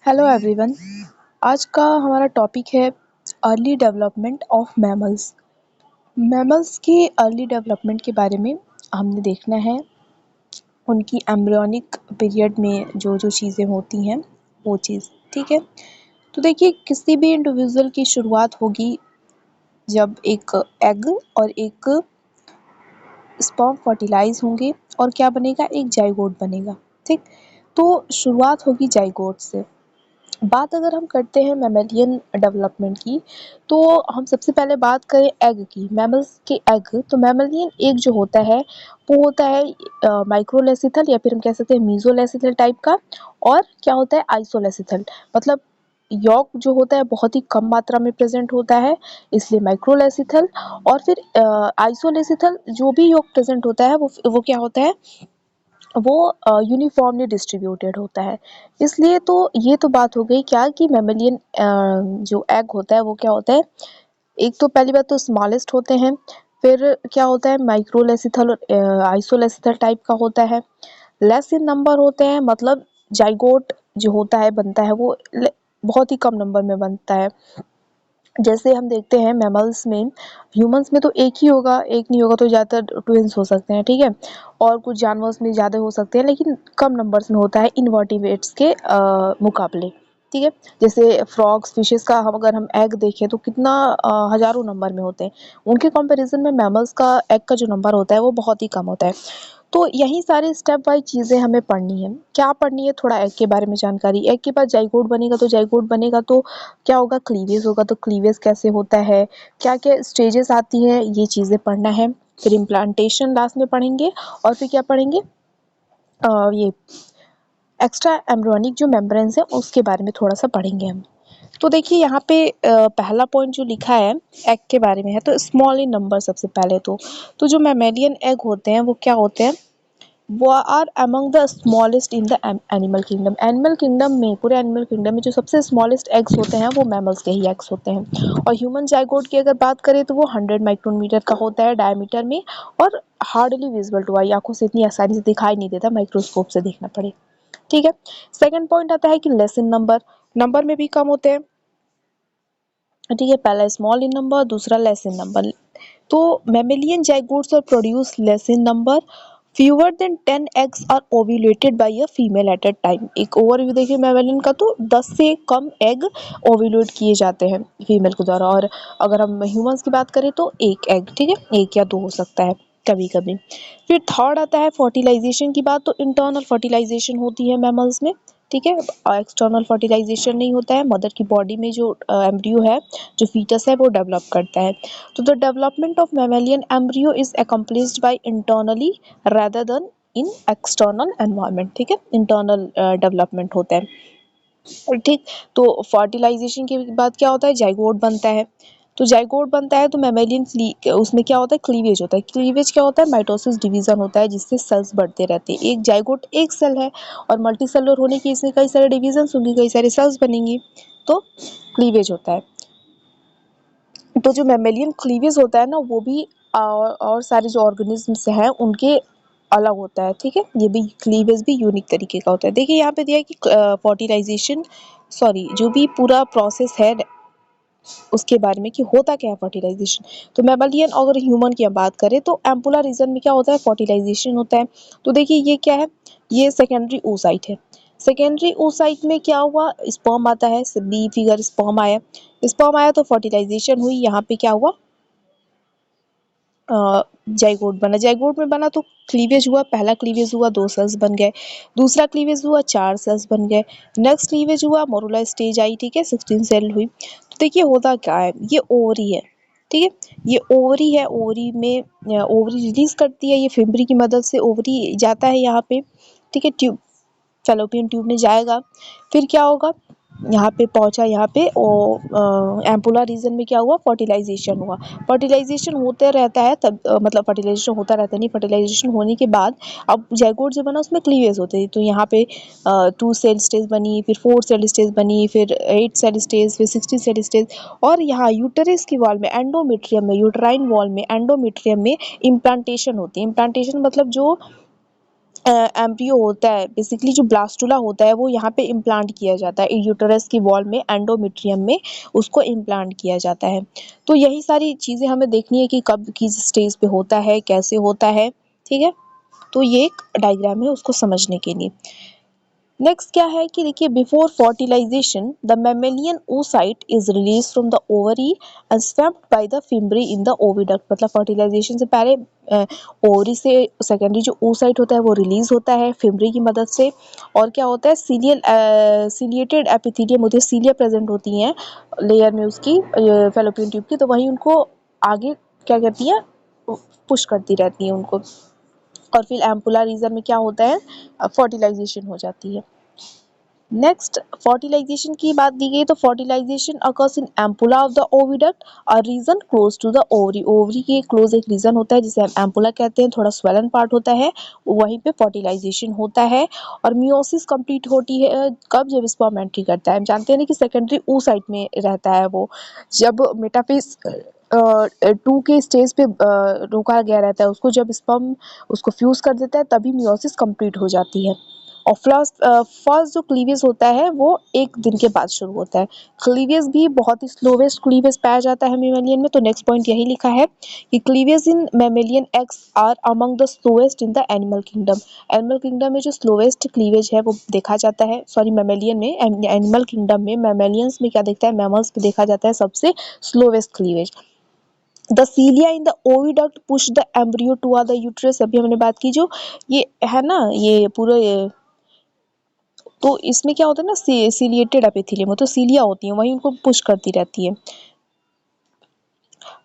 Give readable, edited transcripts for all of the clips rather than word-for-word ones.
Hello everyone. आज का हमारा टॉपिक है early development of mammals. Mammals के अर्ली डेवलपमेंट के बारे में हमने देखना है। उनकी एम्ब्रियोनिक पीरियड में जो जो चीज़ें होती हैं वो चीज़, ठीक है। तो देखिए, किसी भी इंडिविजुअल की शुरुआत होगी जब एक एग और एक स्पर्म फर्टिलाइज होंगे और क्या बनेगा, एक जाइगोट बनेगा, ठीक। तो शुरुआत होगी जाइगोट से। बात अगर हम करते हैं मैमेलियन डेवलपमेंट की, तो हम सबसे पहले बात करें एग की, मैमल्स के एग। तो मैमेलियन एग जो होता है वो होता है माइक्रोलेसिथल या फिर हम कह सकते हैं मीजोलेसिथल टाइप का। और क्या होता है, आइसोलेसिथल, मतलब यॉक जो होता है बहुत ही कम मात्रा में प्रेजेंट होता है, इसलिए माइक्रोलेसिथल। और फिर आइसोलेसिथल जो भी यॉक प्रेजेंट होता है वो क्या होता है, वो यूनिफॉर्मली डिस्ट्रीब्यूटेड होता है। इसलिए तो ये तो बात हो गई क्या कि मैमेलियन जो एग होता है वो क्या होता है, एक तो पहली बात तो स्मॉलेस्ट होते हैं, फिर क्या होता है माइक्रोलेसिथल और आइसोलेसिथल टाइप का होता है, लेस इन नंबर होते हैं, मतलब जाइगोट जो होता है बनता है वो बहुत ही कम नंबर में बनता है। जैसे हम देखते हैं मैमल्स में, ह्यूमंस में तो एक ही होगा, एक नहीं होगा तो ज़्यादातर ट्विंस हो सकते हैं, ठीक है। और कुछ जानवर्स में ज़्यादा हो सकते हैं, लेकिन कम नंबर्स में होता है इनवर्टिब्रेट्स के मुकाबले, ठीक है। जैसे फ्रॉग्स, फिशेस का हम अगर हम एग देखें तो कितना हज़ारों नंबर में होते हैं, उनके कंपैरिजन में मैमल्स का एग का जो नंबर होता है वो बहुत ही कम होता है। तो यही सारी स्टेप बाय चीज़ें हमें पढ़नी है। क्या पढ़नी है, थोड़ा एग के बारे में जानकारी। एग के पास जाइगोट बनेगा तो जाइगोट बनेगा तो क्या होगा, क्लीवेज होगा, तो क्लीवेज कैसे होता है, क्या क्या स्टेजेस आती हैं, ये चीज़ें पढ़ना है। फिर इम्प्लांटेशन लास्ट में पढ़ेंगे। और फिर क्या पढ़ेंगे, ये एक्स्ट्रा एम्ब्रियोनिक जो मेम्ब्रेन्स है उसके बारे में थोड़ा सा पढ़ेंगे हम। तो देखिए यहाँ पे पहला पॉइंट जो लिखा है एग के बारे में है, तो स्मॉल इन नंबर सबसे पहले तो जो मैमेलियन एग होते हैं वो क्या होते हैं, वो are among the smallest in the animal kingdom. Animal kingdom में, पूरे एनिमल किंगडम में जो सबसे स्मॉलेस्ट एग्स होते हैं वो मैमल्स के ही एग्स होते हैं। और ह्यूमन जाइगोट की अगर बात करें तो वो 100 माइक्रोमीटर का होता है डायमीटर में, और हार्डली विजिबल टू आई, आंखों से इतनी आसानी से दिखाई नहीं देता, माइक्रोस्कोप से देखना पड़े, ठीक है। सेकंड पॉइंट आता है कि लेस इन नंबर, नंबर में भी कम होते हैं, ठीक है। पहला स्मॉल इन नंबर, दूसरा लेस इन नंबर। तो mammalian zygotes are produced less in number, fewer than 10 eggs are ovulated by a female at a time। एक ओवरव्यू देखिए mammalian का, तो 10 से कम एग ओव्यूलेट किए जाते हैं फीमेल के द्वारा। और अगर हम ह्यूमंस की बात करें तो एक एग, ठीक है, एक या दो हो सकता है कभी कभी। फिर थर्ड आता है फर्टिलाइजेशन की बात। तो इंटरनल फर्टिलाइजेशन होती है मैमल्स में, ठीक है, एक्सटर्नल फर्टिलाइजेशन नहीं होता है। मदर की बॉडी में जो एम्ब्रियो है, जो फीटस है, वो डेवलप करता है। तो the development of mammalian embryo is accomplished by internally rather than in external environment, ठीक है, इंटरनल डेवलपमेंट होता है, और ठीक। तो फर्टिलाइजेशन के बाद क्या होता है, जाइगोट बनता है। तो जाइगोट बनता है तो मैमेलियन उसमें क्या होता है, क्लीवेज होता है। क्लीवेज क्या होता है, माइटोसिस डिवीजन होता है, जिससे सेल्स बढ़ते रहते हैं। एक जाइगोट एक सेल है, और मल्टी सेलुलर होने की इसमें कई सारे डिवीजन होंगे, कई सारे सेल्स बनेंगी, तो क्लीवेज होता है। तो जो मैमेलियन क्लीवेज होता है ना, वो भी और सारे जो ऑर्गेनिजम्स हैं उनके अलग होता है, ठीक है। ये भी क्लीवेज भी यूनिक तरीके का होता है। देखिए यहाँ पे दिया है कि फर्टिलाइजेशन, सॉरी, जो भी पूरा प्रोसेस है उसके बारे में कि होता क्या है फर्टिलाइजेशन। तो मैमलियन अगर ह्यूमन की हम बात करें तो एम्पुलर रीजन में क्या होता है, फर्टिलाइजेशन होता है। तो देखिए ये क्या है, ये सेकेंडरी oocyte है। सेकेंडरी oocyte में क्या हुआ, स्पर्म आता है, बी फिगर स्पर्म आया, स्पर्म आया तो फर्टिलाइजेशन हुई, यहाँ पे क्या हुआ, जाइगोट बना। जाइगोट में बना तो क्लीवेज हुआ, पहला क्लीवेज हुआ, 2 सेल्स बन गए। दूसरा क्लीवेज हुआ, 4 सेल्स बन गए। नेक्स्ट क्लीवेज हुआ, मोरुला स्टेज आई, ठीक है, 16 सेल हुई। तो देखिए होता क्या है, ये ओवरी है, ठीक है, ये ओवरी है। ओवरी में ओवरी रिलीज करती है, ये फिम्बरी की मदद से ओवरी जाता है यहाँ पे, ठीक है, ट्यूब, फैलोपियन ट्यूब में जाएगा। फिर क्या होगा, यहाँ पे पहुंचा, यहाँ पे एम्पुला रीजन में क्या हुआ, फर्टिलाइजेशन हुआ। फर्टिलाइजेशन होते रहता है तब मतलब फर्टिलाइजेशन होता रहता नहीं, फर्टिलाइजेशन होने के बाद अब जाइगोट जो बना उसमें क्लीवेज होते थे। तो यहाँ पे 2 सेल स्टेज बनी, फिर 4 सेल स्टेज बनी, फिर 8 सेल स्टेज, फिर 16 सेल स्टेज। और यहाँ यूटेरस की वॉल में, एंडोमेट्रियम में, यूटराइन वॉल में, एंडोमेट्रियम में इम्प्लांटेशन होती है। इम्प्लांटेशन मतलब जो एम्ब्रियो होता है, बेसिकली जो ब्लास्टुला होता है वो यहाँ पे इम्प्लांट किया जाता है यूटेरस की वॉल में, एंडोमेट्रियम में उसको इम्प्लांट किया जाता है। तो यही सारी चीज़ें हमें देखनी है कि कब किस स्टेज पे होता है, कैसे होता है, ठीक है। तो ये एक डायग्राम है उसको समझने के लिए। नेक्स्ट क्या है कि देखिए, before fertilization the mammalian oocyte is release from the ovary and swept by the fimbriae in the oviduct. मतलब फर्टिलाइजेशन से पहले ओवरी से सेकेंडरी जो oocyte होता है वो रिलीज होता है फिम्बरी की मदद से। और क्या होता है, सीलिएटेड एपिथेलियम होती है, सीलिया प्रेजेंट होती हैं लेयर में उसकी फैलोपियन ट्यूब की, तो वही उनको आगे क्या करती है, पुश करती रहती है उनको। और फिर एम्पुला रीजन में क्या होता है, फर्टिलाइजेशन हो जाती है। नेक्स्ट फर्टिलाइजेशन की बात दी गई तो fertilization occurs in ampulla of the oviduct, a region close to the ovary. Ovary के क्लोज एक रीजन होता है जिसे हम एम्पुला कहते हैं, थोड़ा स्वेलन पार्ट होता है, वहीं पे फर्टिलाइजेशन होता है। और मियोसिस कंप्लीट होती है कब, जब स्पर्म एंट्री करता है। हम जानते हैं ना कि सेकेंडरी oocyte में रहता है वो, जब मेटाफेज 2 के स्टेज पे रोका गया रहता है उसको, जब स्पर्म उसको फ्यूज कर देता है तभी मियोसिस कंप्लीट हो जाती है। और फर्स्ट जो क्लीवेज होता है वो 1 दिन के बाद शुरू होता है। क्लीवेज भी बहुत ही स्लोवेस्ट क्लीवेज पाया जाता है मेमेलियन में। तो नेक्स्ट पॉइंट यही लिखा है कि cleavage in mammalian eggs are among the slowest in the animal kingdom. Animal kingdom में जो स्लोवेस्ट क्लीवेज है वो देखा जाता है, सॉरी मेमेलियन में, एनिमल किंगडम में मेमेलियंस में क्या देखता है, मैमल्स में देखा जाता है सबसे slowest cleavage. The cilia in the oviduct push the embryo toward the uterus. अभी हमने बात की जो ये है ना, ये पूरा तो इसमें क्या होता है ना, सीलिएटेड एपिथेलियम, तो सीलिया होती है वहीं उनको पुश करती रहती है।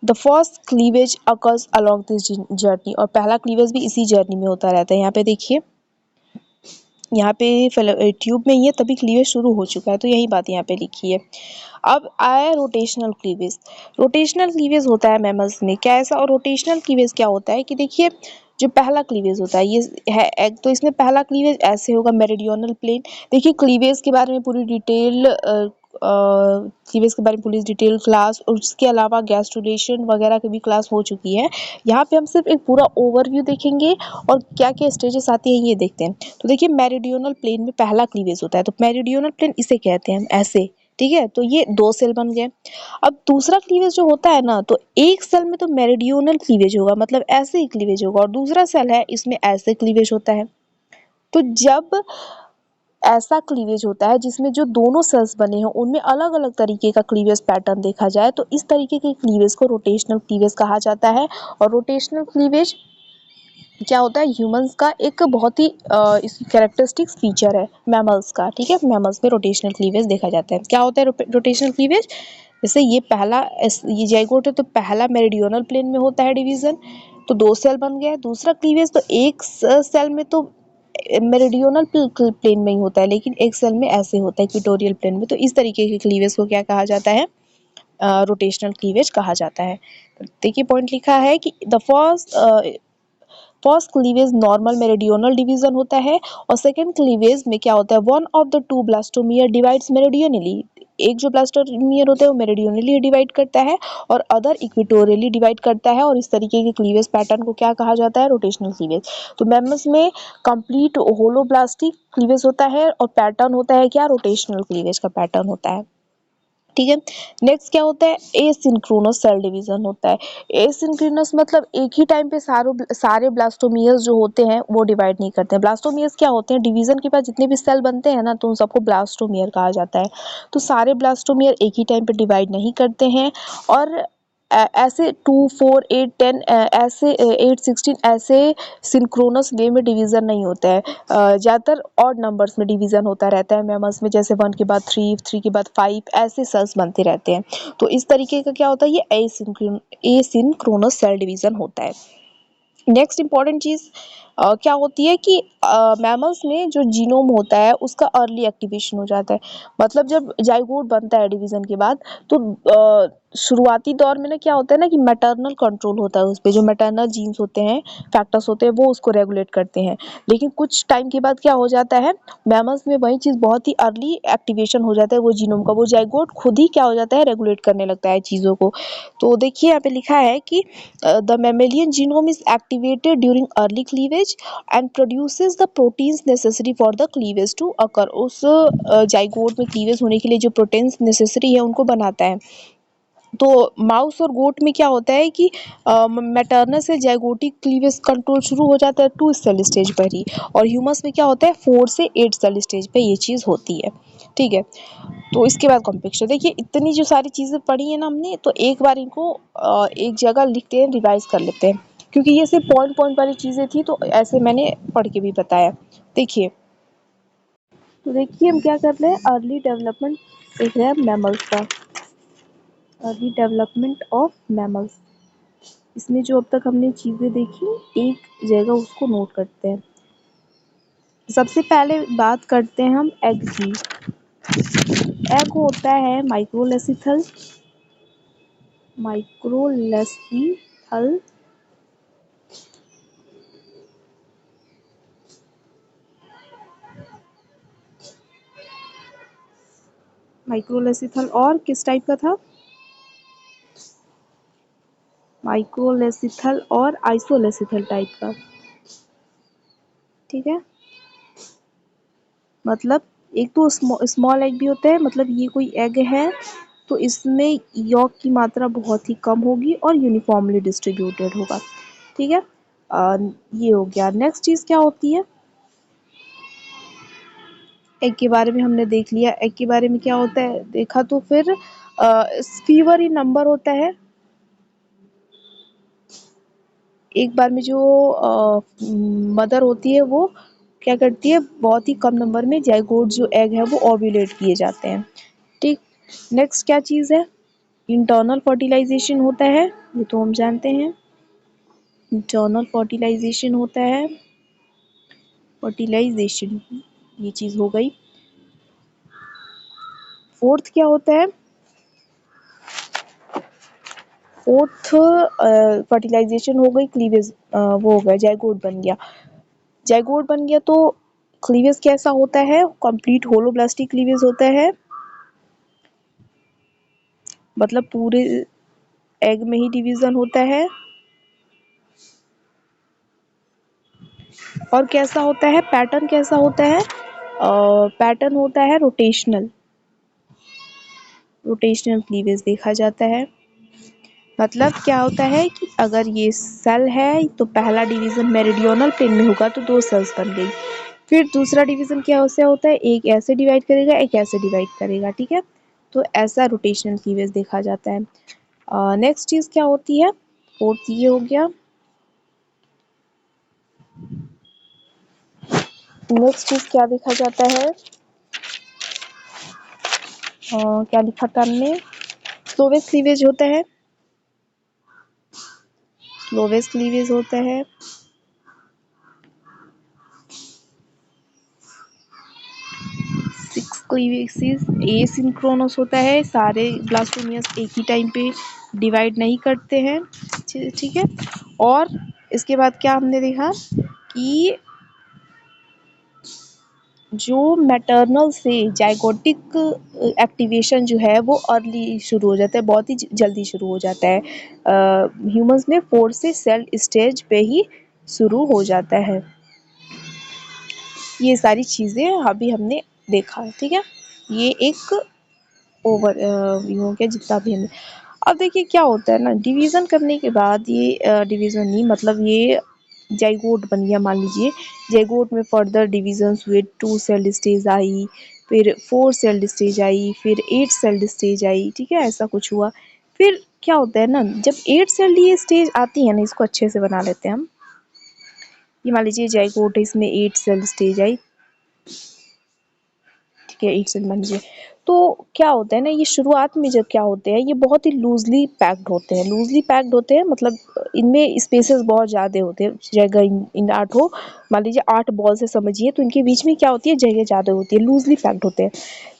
The first cleavage occurs along this journey, और पहला क्लीवेज भी इसी जर्नी में होता रहता है। यहाँ पे देखिए, यहाँ पे ट्यूब में ही है तभी क्लीवेज शुरू हो चुका है, तो यही बात यहाँ पे लिखी है। अब आया रोटेशनल क्लीवेज। रोटेशनल क्लीवेज होता है मैमल्स में क्या ऐसा, और रोटेशनल क्लीवेज क्या होता है कि देखिए, जो पहला क्लीवेज होता है ये है एक, तो इसमें पहला क्लीवेज ऐसे होगा, मेरिडियनल प्लेन। देखिए क्लीवेज के बारे में पूरी डिटेल क्लीवेज के बारे में पूरी डिटेल क्लास, और उसके अलावा गैस्ट्रुलेशन वगैरह की भी क्लास हो चुकी है। यहाँ पे हम सिर्फ एक पूरा ओवरव्यू देखेंगे और क्या क्या स्टेजेस आती हैं ये देखते हैं। तो देखिए मेरिडियनल प्लेन में पहला क्लीवेज होता है, तो मेरिडियनल प्लेन इसे कहते हैं हम ऐसे, ठीक है। तो ये 2 सेल बन गए। अब दूसरा क्लीवेज जो होता है ना, तो एक सेल में तो मेरिडियनल क्लीवेज होगा, मतलब ऐसे ही क्लीवेज होगा, और दूसरा सेल है इसमें ऐसे क्लीवेज होता है। तो जब ऐसा क्लीवेज होता है जिसमें जो दोनों सेल्स बने हैं उनमें अलग अलग तरीके का क्लीवेज पैटर्न देखा जाए, तो इस तरीके के क्लीवेज को रोटेशनल क्लीवेज कहा जाता है। और रोटेशनल क्लीवेज क्या होता है, ह्यूमंस का एक बहुत ही इसकी कैरेक्टरिस्टिक्स फीचर है मैमल्स का, ठीक है। मैमल्स में रोटेशनल क्लीवेज देखा जाता है। क्या होता है रोटेशनल क्लीवेज, जैसे ये पहला, ये जाइगोट है तो पहला मेरिडियनल प्लेन में होता है डिवीजन, तो 2 सेल बन गया। दूसरा क्लीवेज तो एक सेल में तो मेरिडियनल प्लेन में ही होता है, लेकिन एक सेल में ऐसे होता है इक्वेटोरियल प्लेन में। तो इस तरीके के क्लीवेज को क्या कहा जाता है, रोटेशनल क्लीवेज कहा जाता है। देखिए पॉइंट लिखा है कि the first cleavage normal meridional division होता है, और सेकंड क्लीवेज में क्या होता है, one of the two blastomere divides meridionally. एक जो ब्लास्टोमियर होता है वो मेरिडियनली डिवाइड करता है और अदर इक्वेटोरियली डिवाइड करता है, और इस तरीके के क्लीवेज पैटर्न को क्या कहा जाता है, रोटेशनल क्लीवेज। तो मैमल्स में कंप्लीट होलोब्लास्टिक क्लीवेज होता है, और पैटर्न होता है क्या, रोटेशनल क्लीवेज का पैटर्न होता है, ठीक है। नेक्स्ट क्या होता है, एसिंक्रोनस सेल डिवीजन होता है। एसिंक्रोनस मतलब एक ही टाइम पे सारे ब्लास्टोमियर्स जो होते हैं वो डिवाइड नहीं करते हैं। ब्लास्टोमियर्स क्या होते हैं, डिवीजन के बाद जितने भी सेल बनते हैं ना, तो उन सबको ब्लास्टोमियर कहा जाता है। तो सारे ब्लास्टोमियर एक ही टाइम पे डिवाइड नहीं करते हैं, और ऐसे 2, 4, 8, 10 ऐसे 8, 16 ऐसे सिंक्रोनस वे में डिवीजन नहीं होता है। ज़्यादातर ऑड नंबर्स में डिवीजन होता रहता है मैमल्स में, जैसे 1 के बाद 3, 3 के बाद 5 ऐसे सेल्स बनते रहते हैं। तो इस तरीके का क्या होता है, ये एसिंक्रोनस सेल डिवीजन होता है। नेक्स्ट इंपॉर्टेंट चीज़ क्या होती है कि मैमल्स में जो जीनोम होता है उसका अर्ली एक्टिवेशन हो जाता है। मतलब जब जाइगोट बनता है डिवीजन के बाद, तो शुरुआती दौर में ना क्या होता है ना कि मैटरनल कंट्रोल होता है उस पे, जो मैटरनल जीन्स होते हैं, फैक्टर्स होते हैं, वो उसको रेगुलेट करते हैं। लेकिन कुछ टाइम के बाद क्या हो जाता है, मैमल्स में वही चीज़ बहुत ही अर्ली एक्टिवेशन हो जाता है वो जीनोम का, वो जाइगोट खुद ही क्या हो जाता है, रेगुलेट करने लगता है चीज़ों को। तो देखिए यहाँ पे लिखा है कि the mammalian genome is activated during early cleavage stage and produces the proteins necessary for the cleavage to occur. उस जाइगोट में क्लीवेज होने के लिए जो प्रोटीन्स नेसेसरी है उनको बनाता है। तो माउस और गोट में क्या होता है कि मैटरनल से जाइगोटिक क्लीवेज कंट्रोल शुरू हो जाता है 2 सेल स्टेज पर ही, और ह्यूमस में क्या होता है 4 से 8 सेल स्टेज पे ये चीज़ होती है। ठीक है, तो इसके बाद कॉम्प्लेक्शन। देखिए इतनी जो सारी चीज़ें पढ़ी है ना हमने, तो एक बार इनको एक जगह लिखते हैं, रिवाइज कर लेते हैं, क्योंकि ये सिर्फ पॉइंट पॉइंट वाली चीज़ें थी, तो ऐसे मैंने पढ़ के भी बताया। देखिए, तो देखिए हम क्या कर रहे हैं, अर्ली डेवलपमेंट देख रहे हैं मैमल्स का, अर्ली डेवलपमेंट ऑफ मैमल्स। इसमें जो अब तक हमने चीज़ें देखी, एक जगह उसको नोट करते हैं। सबसे पहले बात करते हैं हम एग की। एग होता है माइक्रोलेसिथल, माइक्रोलेसिथल माइक्रोलेसिथल और किस टाइप का था, माइक्रोलेसिथल और आइसोलेसिथल टाइप का। ठीक है, मतलब एक तो स्मॉल एग भी होता है, मतलब ये कोई एग है तो इसमें यॉक की मात्रा बहुत ही कम होगी और यूनिफॉर्मली डिस्ट्रीब्यूटेड होगा। ठीक है, ये हो गया। नेक्स्ट चीज़ क्या होती है, एग के बारे में हमने देख लिया। एग के बारे में क्या होता है देखा, तो फिर फीवर ही नंबर होता है। एक बार में जो मदर होती है वो क्या करती है, बहुत ही कम नंबर में जाइगोट जो एग है वो ओव्यूलेट किए जाते हैं। ठीक, नेक्स्ट क्या चीज़ है, इंटरनल फर्टिलाइजेशन होता है, ये तो हम जानते हैं। इंटरनल फर्टिलाइजेशन होता है, फर्टिलाइजेशन ये चीज़ हो गई। फोर्थ क्या होता है, फोर्थ फर्टिलाइजेशन हो गई, क्लीवेज वो हो गया, जाइगोट बन गया। जाइगोट बन गया तो क्लीवेज कैसा होता है, कंप्लीट होलोब्लास्टिक क्लीवेज होता है, मतलब पूरे एग में ही डिवीजन होता है। और कैसा होता है, पैटर्न कैसा होता है, पैटर्न होता है रोटेशनल, रोटेशनल क्लीवेज देखा जाता है। मतलब क्या होता है कि अगर ये सेल है तो पहला डिवीजन मेरिडियनल प्लेन में होगा तो 2 सेल्स बन गई, फिर दूसरा डिवीजन क्या होता है, एक ऐसे डिवाइड करेगा एक ऐसे डिवाइड करेगा। ठीक है, तो ऐसा रोटेशनल क्लीवेज देखा जाता है। नेक्स्ट चीज़ क्या होती है, फोर्थ ये हो गया। नेक्स्ट चीज़ क्या देखा जाता है, क्या लिखा था हमने, स्लोवेस्ट क्लीवेज होता है, स्लोवेस्ट क्लीवेज होता है। सिक्स क्लीवेसिस एसिंक्रोनस होता है, सारे ब्लास्टोमियस एक ही टाइम पे डिवाइड नहीं करते हैं। ठीक है, और इसके बाद क्या हमने देखा कि जो मैटरनल से जाइगोटिक एक्टिवेशन जो है वो अर्ली शुरू हो जाता है, बहुत ही जल्दी शुरू हो जाता है। ह्यूमंस में 4 से सेल स्टेज पे ही शुरू हो जाता है। ये सारी चीज़ें अभी हमने देखा। ठीक है, ये एक ओवर व्यू हो गया जितना भी हमने। अब देखिए क्या होता है ना, डिवीज़न करने के बाद ये डिवीज़न नहीं, मतलब ये जाइगोट बन गया मान लीजिए। जाइगोट में फर्दर डिविजन्स हुए, 2 सेल स्टेज आई, फिर 4 सेल स्टेज आई, फिर 8 सेल स्टेज आई। ठीक है, ऐसा कुछ हुआ। फिर क्या होता है ना, जब 8 सेल ये स्टेज आती है ना, इसको अच्छे से बना लेते हैं हम। ये मान लीजिए जाइगोट है, इसमें 8 सेल स्टेज आई। ठीक है, 8 सेल मान लीजिए। तो क्या होता है ना, ये शुरुआत में जब क्या होते हैं, ये बहुत ही लूजली पैक्ड होते हैं, लूजली पैक्ड होते हैं, मतलब इनमें स्पेसेस बहुत ज़्यादा होते हैं, जगह इन 8 हो, मान लीजिए 8 बॉल से समझिए, तो इनके बीच में क्या होती है, जगह ज़्यादा होती है, लूजली पैक्ड होते हैं।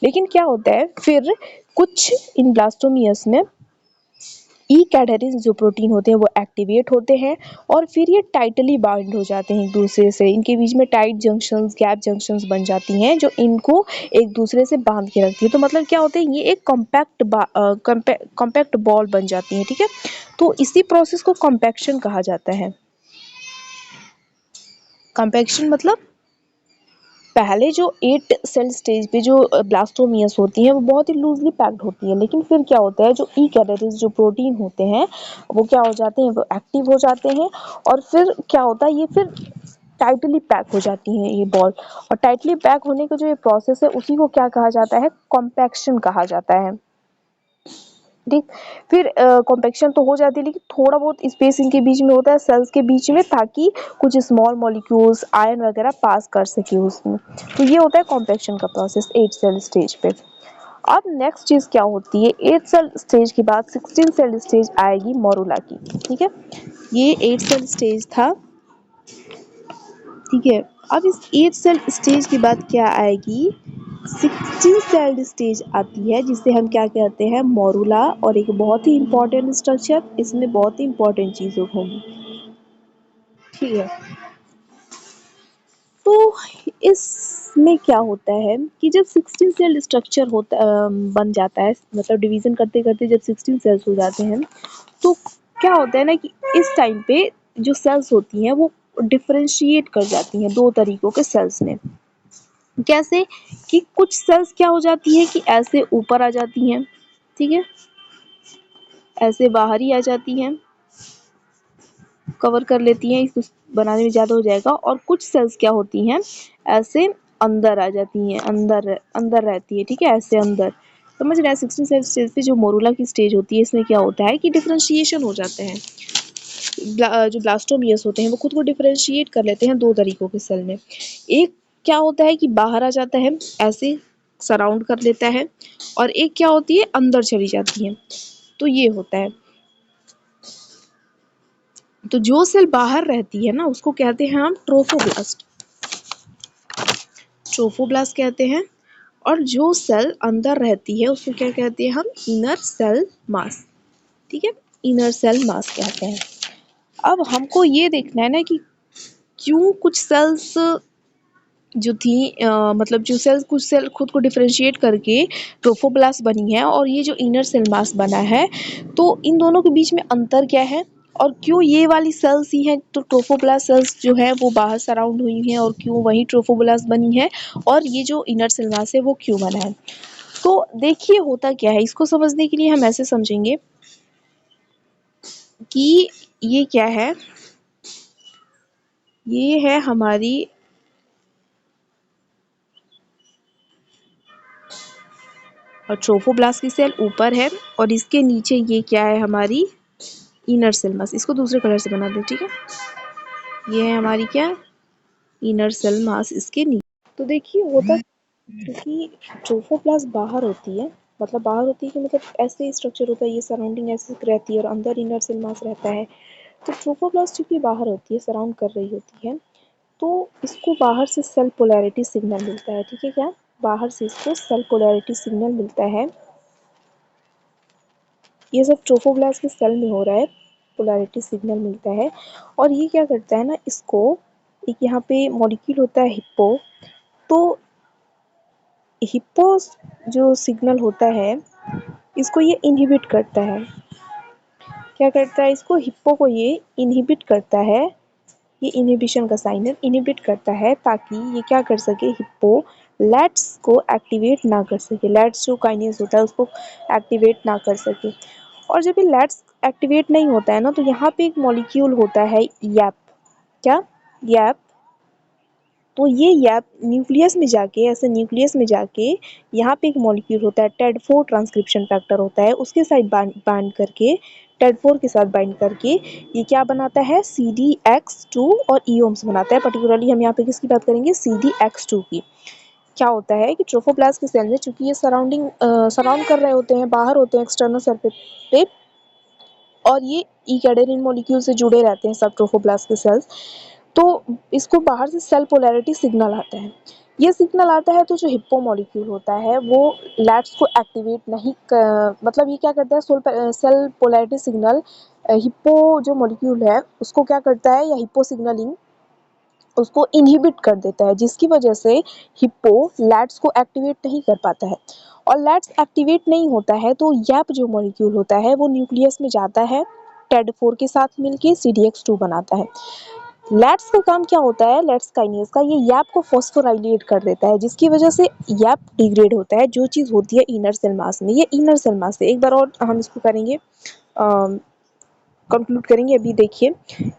लेकिन क्या होता है फिर कुछ इन ब्लास्टोमियस में ई कैडहेरेंस जो प्रोटीन होते हैं वो एक्टिवेट होते हैं, और फिर ये टाइटली बाइंड हो जाते हैं एक दूसरे से, इनके बीच में टाइट जंक्शंस, गैप जंक्शंस बन जाती हैं जो इनको एक दूसरे से बांध के रखती है। तो मतलब क्या होता है, ये एक कॉम्पैक्ट बॉल बन जाती है। ठीक है, तो इसी प्रोसेस को कॉम्पैक्शन कहा जाता है। कॉम्पैक्शन मतलब पहले जो 8 सेल स्टेज पे जो ब्लास्टोमियस होती हैं वो बहुत ही लूजली पैक्ड होती है, लेकिन फिर क्या होता है जो ई कैरियर्स जो प्रोटीन होते हैं वो क्या हो जाते हैं, वो एक्टिव हो जाते हैं और फिर क्या होता है ये फिर टाइटली पैक हो जाती हैं ये बॉल। और टाइटली पैक होने का जो ये प्रोसेस है उसी को क्या कहा जाता है, कॉम्पैक्शन कहा जाता है। ठीक, फिर कॉम्पैक्शन तो हो जाती है लेकिन थोड़ा बहुत स्पेस इनके बीच में होता है सेल्स के बीच में, ताकि कुछ स्मॉल मॉलिक्यूल्स आयन वगैरह पास कर सके उसमें। तो ये होता है कॉम्पैक्शन का प्रोसेस 8 सेल स्टेज पे। अब नेक्स्ट चीज क्या होती है, 8 सेल स्टेज के बाद 16 सेल स्टेज आएगी मोरुला की। ठीक है, ये 8 सेल स्टेज था। ठीक है, अब इस 8 सेल स्टेज के बाद क्या आएगी, 16 सेल्ड स्टेज आती है जिसे हम क्या कहते हैं, मोरुला। और एक बहुत ही इंपॉर्टेंट स्ट्रक्चर, इसमें बहुत ही इंपॉर्टेंट चीजें होंगी। ठीक है, तो इसमें क्या होता है कि जब 16 सेल स्ट्रक्चर बन जाता है, मतलब डिवीजन करते करते जब 16 सेल्स हो जाते हैं, तो क्या होता है ना कि इस टाइम पे जो सेल्स होती हैं वो डिफरेंशिएट कर जाती हैं दो तरीकों के सेल्स में। कैसे कि कुछ सेल्स क्या हो जाती है कि ऐसे ऊपर आ जाती हैं, ठीक है, ऐसे बाहर ही आ जाती हैं, कवर कर लेती हैं, इसको बनाने में ज़्यादा हो जाएगा। और कुछ सेल्स क्या होती हैं, ऐसे अंदर आ जाती हैं, अंदर अंदर रहती है, ठीक है, ऐसे अंदर। समझ रहे हैं, 16 सेल स्टेज पे जो मोरुला की स्टेज होती है इसमें क्या होता है कि डिफरेंशिएशन हो जाते हैं। जो ब्लास्टोमियस होते हैं वो खुद को डिफरेंशिएट कर लेते हैं दो तरीकों के सेल में। एक क्या होता है कि बाहर आ जाता है, ऐसे सराउंड कर लेता है, और एक क्या होती है अंदर चली जाती है। तो ये होता है। तो जो सेल बाहर रहती है ना उसको कहते हैं हम ट्रोफोब्लास्ट, ट्रोफोब्लास्ट कहते हैं। और जो सेल अंदर रहती है उसको क्या कहते हैं हम, इनर सेल मास। ठीक है, इनर सेल मास कहते हैं। अब हमको ये देखना है ना कि क्यों कुछ सेल्स जो थी मतलब जो सेल्स, कुछ सेल खुद को डिफरेंशिएट करके ट्रोफोब्लास्ट बनी है और ये जो इनर सेल मास बना है, तो इन दोनों के बीच में अंतर क्या है और क्यों ये वाली सेल्स ही हैं तो ट्रोफोब्लास्ट सेल्स जो है वो बाहर सराउंड हुई हैं और क्यों वही ट्रोफोब्लास्ट बनी है, और ये जो इनर सेल मास है वो क्यों बना है। तो देखिए होता क्या है, इसको समझने के लिए हम ऐसे समझेंगे कि ये क्या है, ये है हमारी और ट्रोफोब्लास्ट की सेल ऊपर है और इसके नीचे ये क्या है, हमारी इनर सेल मास। इसको दूसरे कलर से बना दो, ठीक है, ये है हमारी क्या, इनर सेल मास इसके नीचे। तो देखिए होता, क्योंकि ट्रोफोप्लास्ट बाहर होती है, मतलब बाहर होती है कि मतलब ऐसे स्ट्रक्चर होता है, ये सराउंडिंग ऐसे रहती है और अंदर इनर सेल मास रहता है। तो ट्रोफोप्लास्ट चूंकि बाहर होती है, सराउंड कर रही होती है, तो इसको बाहर से सेल पोलैरिटी सिग्नल मिलता है। ठीक है, क्या बाहर से इसको सेल पोलैरिटी सिग्नल मिलता है। ये सब ट्रोफोब्लास्ट के सेल में हो रहा है, पोलैरिटी सिग्नल मिलता है। और ये क्या करता है ना, इसको एक यहाँ पे मॉलिक्यूल होता है हिप्पो, तो हिप्पो जो सिग्नल होता है इसको ये इनहिबिट करता है। क्या करता है, इसको हिप्पो को ये इनहिबिट करता है, ये इनहिबिशन का साइन है, इनहिबिट करता है ताकि ये क्या कर सके, हिप्पो लैट्स को एक्टिवेट ना कर सके, लैट्स जो काइनेज होता है उसको एक्टिवेट ना कर सके। और जब ये लैट्स एक्टिवेट नहीं होता है ना, तो यहाँ पे एक मॉलिक्यूल होता है यैप, क्या, यैप। तो ये यैप न्यूक्लियस में जाके, ऐसे न्यूक्लियस में जाके यहाँ पे एक मॉलिक्यूल होता है टेड4 ट्रांसक्रिप्शन फैक्टर होता है, उसके साथ बाइंड करके, टेड4 के साथ बाइंड करके ये क्या बनाता है, CDX2 और ईओम्स बनाता है। पर्टिकुलरली हम यहाँ पे किसकी बात करेंगे, CDX2 की। क्या होता है कि ट्रोफोप्लास्ट के सेल में चूंकि ये सराउंड कर रहे होते हैं, बाहर होते हैं एक्सटर्नल सरफेस पे, और ये ईकैडेरिन मॉलिक्यूल से जुड़े रहते हैं सब ट्रोफोप्लास्ट के सेल्स, तो इसको बाहर से सेल पोलैरिटी सिग्नल आता है। ये सिग्नल आता है तो जो हिप्पो मॉलिक्यूल होता है वो लैट्स को एक्टिवेट नहीं मतलब ये क्या करता है, सेल पोलैरिटी सिग्नल हिप्पो जो मॉलिक्यूल है उसको क्या करता है, या हिप्पो सिग्नलिंग उसको इनहिबिट कर देता है, जिसकी वजह से हिप्पो लैट्स को एक्टिवेट नहीं कर पाता है। और लैट्स एक्टिवेट नहीं होता है तो यैप जो मॉलिक्यूल होता है वो न्यूक्लियस में जाता है, टेड4 के साथ मिलके CDX2 बनाता है। लैट्स का काम क्या होता है, लेट्स काइनेज का, ये याप को फॉस्फोराइलेट कर देता है, जिसकी वजह से याप डिग्रेड होता है, जो चीज़ होती है इनर सेल मास में। ये इनर सेल मास है, एक बार और हम इसको करेंगे, कंक्लूड करेंगे। अभी देखिए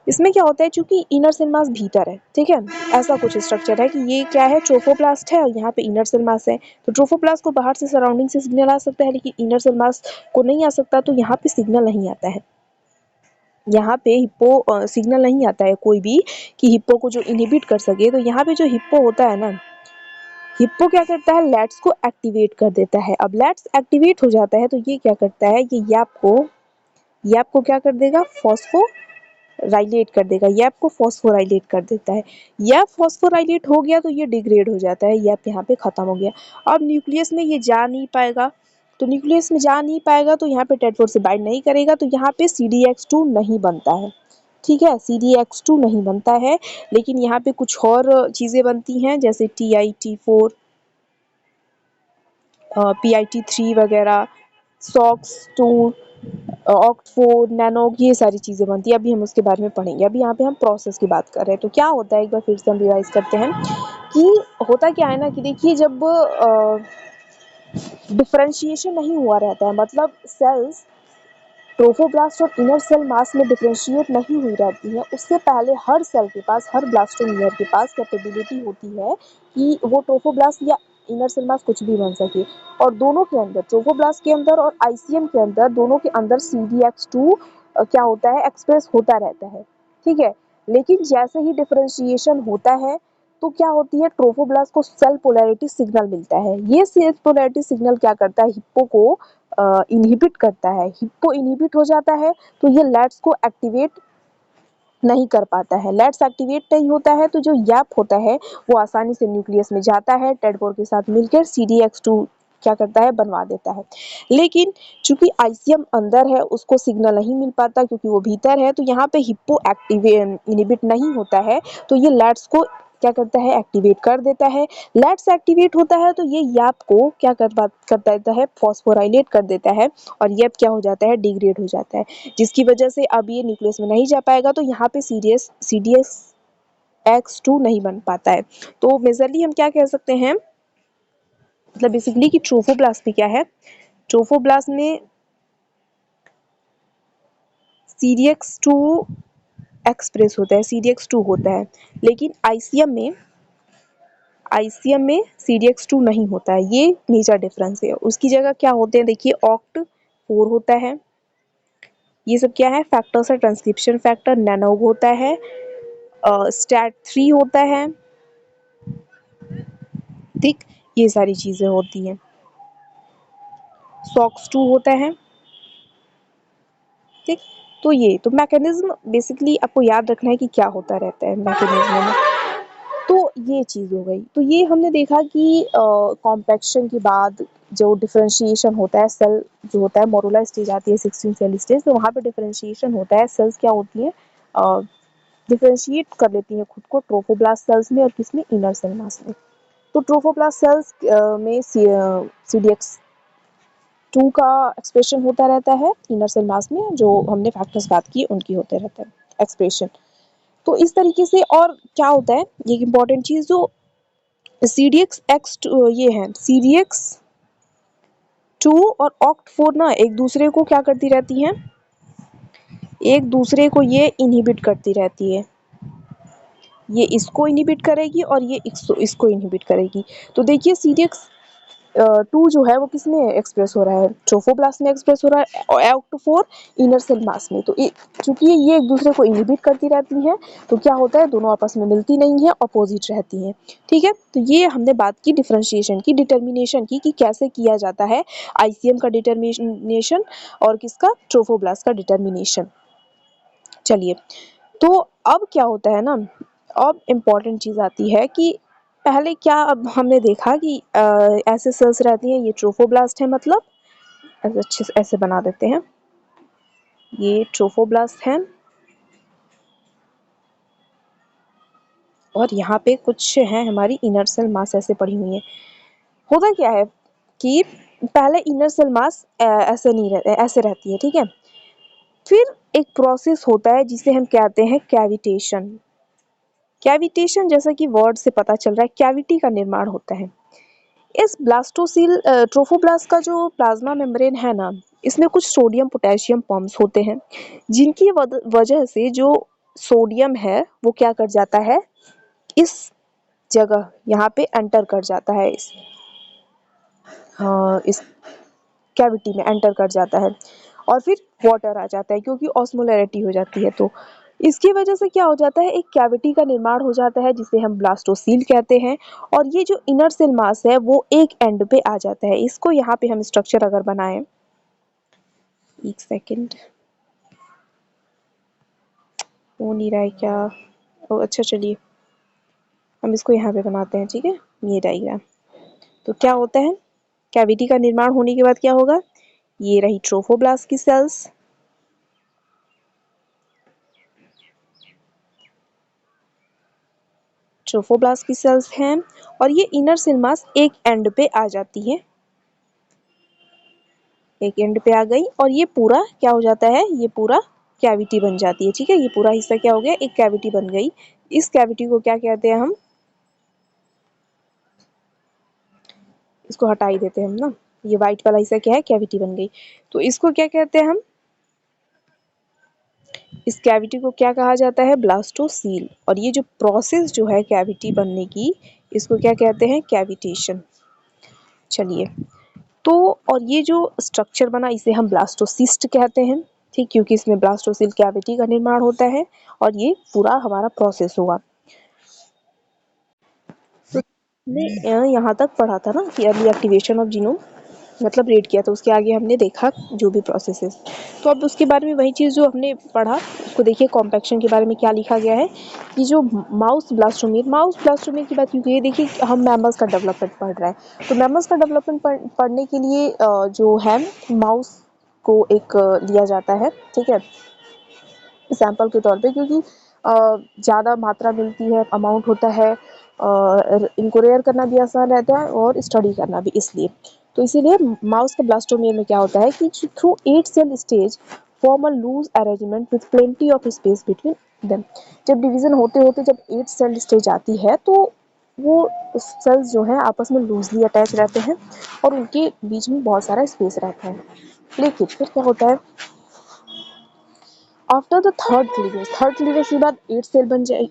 इसमें क्या होता है, चूंकि इनर सेल मास भीतर है, ठीक है, ऐसा कुछ स्ट्रक्चर है कि ये क्या है, ट्रोफोप्लास्ट है और यहाँ पे इनर सेल मास है। तो ट्रोफोप्लास्ट को बाहर से सराउंडिंग से सिग्नल आ सकता है, लेकिन इनर सेल मास को नहीं आ सकता, तो यहाँ पे सिग्नल नहीं आता है। यहाँ पे हिप्पो सिग्नल नहीं आता है कोई भी कि हिप्पो को जो इनहिबिट कर सके। तो यहाँ पे जो हिप्पो होता है ना, हिप्पो क्या करता है, लैट्स को एक्टिवेट कर देता है। अब लैट्स एक्टिवेट हो जाता है तो ये क्या करता है, ये याप को क्या कर देगा, फॉस्फोराइलेट कर देगा, याप को फॉस्फोराइलेट कर देता है। याप फॉस्फोराइलेट हो गया तो ये डिग्रेड हो जाता है, याप यहाँ पे खत्म हो गया। अब न्यूक्लियस में ये जा नहीं पाएगा, तो न्यूक्लियस में जा नहीं पाएगा तो यहाँ पे टेट्रोड से बाइंड नहीं करेगा, तो यहाँ पे CDX2 नहीं बनता है, ठीक है, CDX2 नहीं बनता है। लेकिन यहाँ पे कुछ और चीज़ें बनती हैं, जैसे TIT4, PIT3 वगैरह, SOX2, ऑक्ट4, नैनोग, ये सारी चीज़ें बनती है। अभी हम उसके बारे में पढ़ेंगे, अभी यहाँ पे हम प्रोसेस की बात कर रहे हैं। तो क्या होता है, एक बार फिर से हम रिवाइज करते हैं कि होता क्या है ना, कि देखिए जब डिफरेंशिएशन नहीं हुआ रहता है, मतलब सेल्स ट्रोफोब्लास्ट और इनर सेल मास में डिफरेंशिएट नहीं हुई रहती है, उससे पहले हर सेल के पास, हर ब्लास्टोमियर के पास कैपेबिलिटी होती है कि वो ट्रोफोब्लास्ट या इनर सेल मास कुछ भी बन सके। और दोनों के अंदर, ट्रोफोब्लास्ट के अंदर और ICM के अंदर, दोनों के अंदर CDX2 क्या होता है, एक्सप्रेस होता रहता है, ठीक है। लेकिन जैसे ही डिफरेंशिएशन होता है तो क्या होती है, ट्रोफोब्लास्ट को सेल पोलैरिटी सिग्नल मिलता है। ये सेल पोलैरिटी सिग्नल क्या करता है, हिप्पो को इनहिबिट करता है। हिप्पो इनहिबिट हो जाता है तो ये लैट्स को एक्टिवेट नहीं कर पाता है। लैट्स एक्टिवेट नहीं होता है तो जो याप होता है वो आसानी से न्यूक्लियस में जाता है, टेडपोर के साथ मिलकर CDX2 क्या करता है, बनवा देता है। लेकिन चूंकि ICM अंदर है, उसको सिग्नल नहीं मिल पाता क्योंकि वो भीतर है, तो यहाँ पे हिप्पो एक्टिवेट इनहिबिट नहीं होता है, तो ये लैट्स को क्या करता है, एक्टिवेट कर देता है। लैट्स एक्टिवेट होता है तो ये याप को क्या कर देता है, फॉस्फोराइलेट कर देता है, और याप क्या हो जाता है, डिग्रेड हो जाता है, जिसकी वजह से अब ये न्यूक्लियस में नहीं जा पाएगा, तो यहाँ पे CDX2 नहीं बन पाता है। तो मेजरली हम क्या कह सकते हैं, मतलब बेसिकली कि ट्रोफोब्लास्ट में क्या है, ट्रोफोब्लास्ट में CDX2 एक्सप्रेस होता है, CDX2 होता है, लेकिन ICM में CDX2 नहीं होता है। ये मेजर डिफरेंस है। उसकी जगह क्या होते हैं, देखिए ऑक्ट4 होता है, ये सब क्या है, फैक्टर्स है, ट्रांसक्रिप्शन फैक्टर, नैनोग होता है, STAT3 होता है, ठीक, ये सारी चीजें होती हैं, SOX2 होता है, ठीक। तो ये तो मैकेनिज्म बेसिकली आपको याद रखना है कि क्या होता रहता है मैकेनिज्म में। तो ये चीज़ हो गई। तो ये हमने देखा कि कॉम्पैक्शन के बाद जो डिफरेंशिएशन होता है, सेल जो होता है, मोरुला स्टेज आती है, 16 सेल स्टेज, तो वहाँ पे डिफरेंशिएशन होता है, सेल्स क्या होती हैं, डिफरेंशिएट कर लेती हैं खुद को ट्रोफोब्लास्ट सेल्स में और किसमें, इनर सेल मास में। तो ट्रोफोब्लास्ट सेल्स में CDX2 का एक्सप्रेशन होता रहता है, इनर सेल मास में जो हमने फैक्टर्स बात की उनकी होते रहता है एक्सप्रेशन। तो इस तरीके से, और क्या होता है, ये इंपॉर्टेंट चीज़, जो ये है CDX2 और ऑक्ट4 ना एक दूसरे को क्या करती रहती हैं, एक दूसरे को ये इनहिबिट करती रहती है, ये इसको इनहिबिट करेगी और ये इसको इनहिबिट करेगी। तो देखिए CDX2 जो है वो किसमें एक्सप्रेस हो रहा है, ट्रोफोब्लास्ट में एक्सप्रेस हो रहा है, और ऑक्ट4 इनर सेल मास में। तो चूंकि ये एक दूसरे को इनहिबिट करती रहती हैं, तो क्या होता है, दोनों आपस में मिलती नहीं है, अपोजिट रहती हैं, ठीक है। तो ये हमने बात की डिफरेंशिएशन की, डिटर्मिनेशन की, कि कैसे किया जाता है ICM का डिटर्मिनेशन और किसका, ट्रोफोब्लास्ट का डिटर्मिनेशन। चलिए, तो अब क्या होता है ना, अब इम्पॉर्टेंट चीज़ आती है कि पहले क्या, अब हमने देखा कि ऐसे सेल्स रहती हैं, ये ट्रोफोब्लास्ट है, मतलब ऐसे अच्छे से ऐसे बना देते हैं, ये ट्रोफोब्लास्ट है, और यहाँ पे कुछ है हमारी इनर सेल मास ऐसे पड़ी हुई है। होता क्या है कि पहले इनर सेल मास ऐसे नहीं रहते, ऐसे रहती है, ठीक है। फिर एक प्रोसेस होता है जिसे हम कहते हैं कैविटेशन, कैविटेशन, जैसा कि वर्ड से पता चल रहा है, कैविटी का निर्माण होता है। इस ब्लास्टोसील ट्रोफोब्लास्ट का जो प्लाज्मा मेम्ब्रेन है ना, इसमें कुछ सोडियम पोटेशियम पंप्स होते हैं, जिनकी वजह से जो सोडियम है वो क्या कर जाता है, इस जगह यहाँ पे एंटर कर जाता है, इस कैविटी में एंटर कर जाता है और फिर वाटर आ जाता है, क्योंकि ऑस्मोलैरिटी हो जाती है। तो इसकी वजह से क्या हो जाता है, एक कैविटी का निर्माण हो जाता है जिसे हम ब्लास्टोसील कहते हैं। और ये जो इनर सेल मास है वो एक एंड पे आ जाता है। इसको यहाँ पे हम स्ट्रक्चर अगर बनाएं, एक सेकेंड, हो नहीं रहा है क्या? ओ अच्छा, चलिए हम इसको यहाँ पे बनाते हैं, ठीक है, ये डायग्राम। तो क्या होता है, कैविटी का निर्माण होने के बाद क्या होगा, ये रही ट्रोफोब्लास्ट की सेल्स, ट्रोफोब्लास्ट की सेल्स हैं, और ये इनर सेल मास एक एंड पे आ जाती है, एक एंड पे आ गई, और ये पूरा क्या हो जाता है, ये पूरा कैविटी बन जाती है, ठीक है। ये पूरा हिस्सा क्या हो गया, एक कैविटी बन गई। इस कैविटी को क्या कहते हैं हम, इसको हटा ही देते हैं हम ना, ये व्हाइट वाला हिस्सा क्या है, कैविटी बन गई। तो इसको क्या कहते हैं हम, इस कैविटी को क्या कहा जाता है, ब्लास्टोसील। और ये जो प्रोसेस जो है कैविटी बनने की, इसको क्या कहते हैं, कैविटेशन। चलिए, तो और ये जो स्ट्रक्चर बना इसे हम ब्लास्टोसिस्ट कहते हैं, ठीक, क्योंकि इसमें ब्लास्टोसिल कैविटी का निर्माण होता है और ये पूरा हमारा प्रोसेस हुआ। तो हमने यहाँ तक पढ़ा था ना कि अर्ली एक्टिवेशन ऑफ जीनोम मतलब रीड किया, तो उसके आगे हमने देखा जो भी प्रोसेसेस। तो अब उसके बारे में वही चीज़ जो हमने पढ़ा उसको देखिए, कॉम्पैक्शन के बारे में क्या लिखा गया है कि जो माउस ब्लास्टोमियर की बात, क्योंकि ये देखिए हम मैमल्स का डेवलपमेंट पढ़ रहे हैं, तो मैमल्स का डेवलपमेंट पढ़ने के लिए जो है माउस को एक लिया जाता है, ठीक है, सैंपल के तौर पे, क्योंकि ज़्यादा मात्रा मिलती है, अमाउंट होता है, इनको रेयर करना भी आसान रहता है और स्टडी करना भी, इसलिए तो इसीलिए माउस के ब्लास्टोमियर में क्या होता है कि through 8 cell stage form a loose arrangement with plenty of space between them. जब डिवीजन होते होते जब 8 सेल स्टेज आती है तो वो सेल्स जो है आपस में लूजली अटैच रहते हैं और उनके बीच में बहुत सारा स्पेस रहता है। लेकिन फिर क्या होता है, आफ्टर द थर्ड क्लीवेज के बाद 8 सेल बन जाए,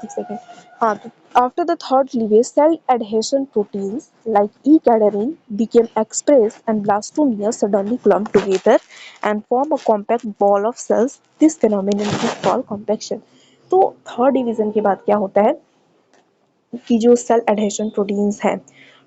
एक सेकेंड, हाँ, तो after the third cleavage, cell adhesion proteins like E-cadherin became expressed and blastomeres suddenly clump together and form a compact ball of cells. This phenomenon is called compaction. तो third division के बाद क्या होता है कि जो सेल एडहेशन प्रोटीन्स हैं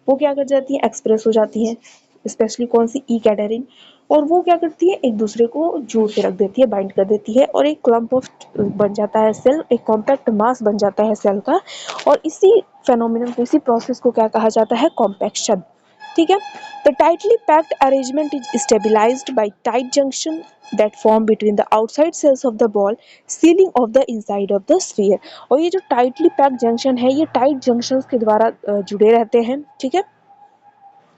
वो क्या कर जाती हैं, एक्सप्रेस हो जाती हैं, स्पेशली कौन सी, ई कैडरिन, और वो क्या करती है, एक दूसरे को जोड़ के रख देती है, बाइंड कर देती है, और एक क्लम्प ऑफ बन जाता है सेल, एक कॉम्पैक्ट मास बन जाता है सेल का। और इसी फेनोमेनन को, इसी प्रोसेस को क्या कहा जाता है, कॉम्पैक्शन, ठीक है। The tightly packed arrangement is stabilized by tight junction that form between the outside cells of the ball, sealing of the inside of the sphere। और ये जो टाइटली पैक्ड जंक्शन है, ये टाइट जंक्शंस के द्वारा जुड़े रहते हैं, ठीक है,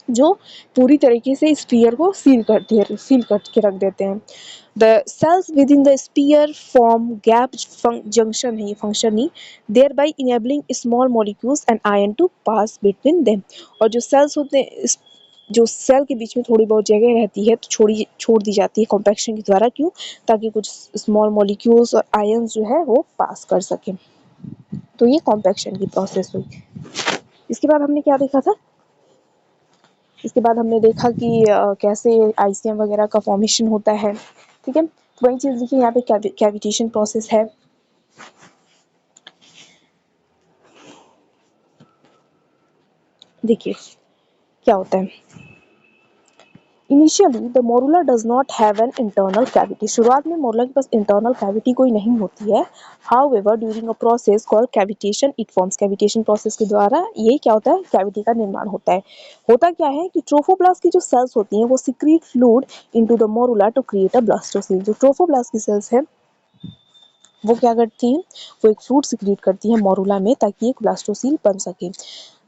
जो पूरी तरीके से स्फीयर को सील करके रख देते हैं। The cells within the sphere form gap junction है, ये फंक्शन ही, thereby enabling small molecules and ion to pass between them. और जो सेल्स होते हैं, जो सेल के बीच में थोड़ी बहुत जगह रहती है तो छोड़ दी जाती है कॉम्पैक्शन के द्वारा, क्यों, ताकि कुछ स्मॉल मॉलिक्यूल्स और आयन्स जो है वो पास कर सकें। तो ये कॉम्पैक्शन की प्रोसेस हुई। इसके बाद हमने क्या देखा था, इसके बाद हमने देखा कि कैसे आईसीएम वगैरह का फॉर्मेशन होता है, ठीक है। तो वही चीज़ देखिए यहाँ पे कैविटेशन प्रोसेस है। देखिए क्या होता है, initially the morula does not have an internal cavity. शुरुआत में मोरुला के पास इंटरनल कैविटी कोई नहीं होती है। However during a process called cavitation it forms. Cavitation process के द्वारा ये क्या होता है, कैविटी का निर्माण होता है। होता क्या है कि ट्रोफोब्लास्ट की जो सेल्स होती हैं वो secrete fluid into the morula to create a blastocoel. जो ट्रोफोब्लास्ट की सेल्स है वो क्या करती हैं, वो एक फ्लूइड सिक्रीट करती हैं मोरुला में ताकि एक ब्लास्टोसिल बन सके।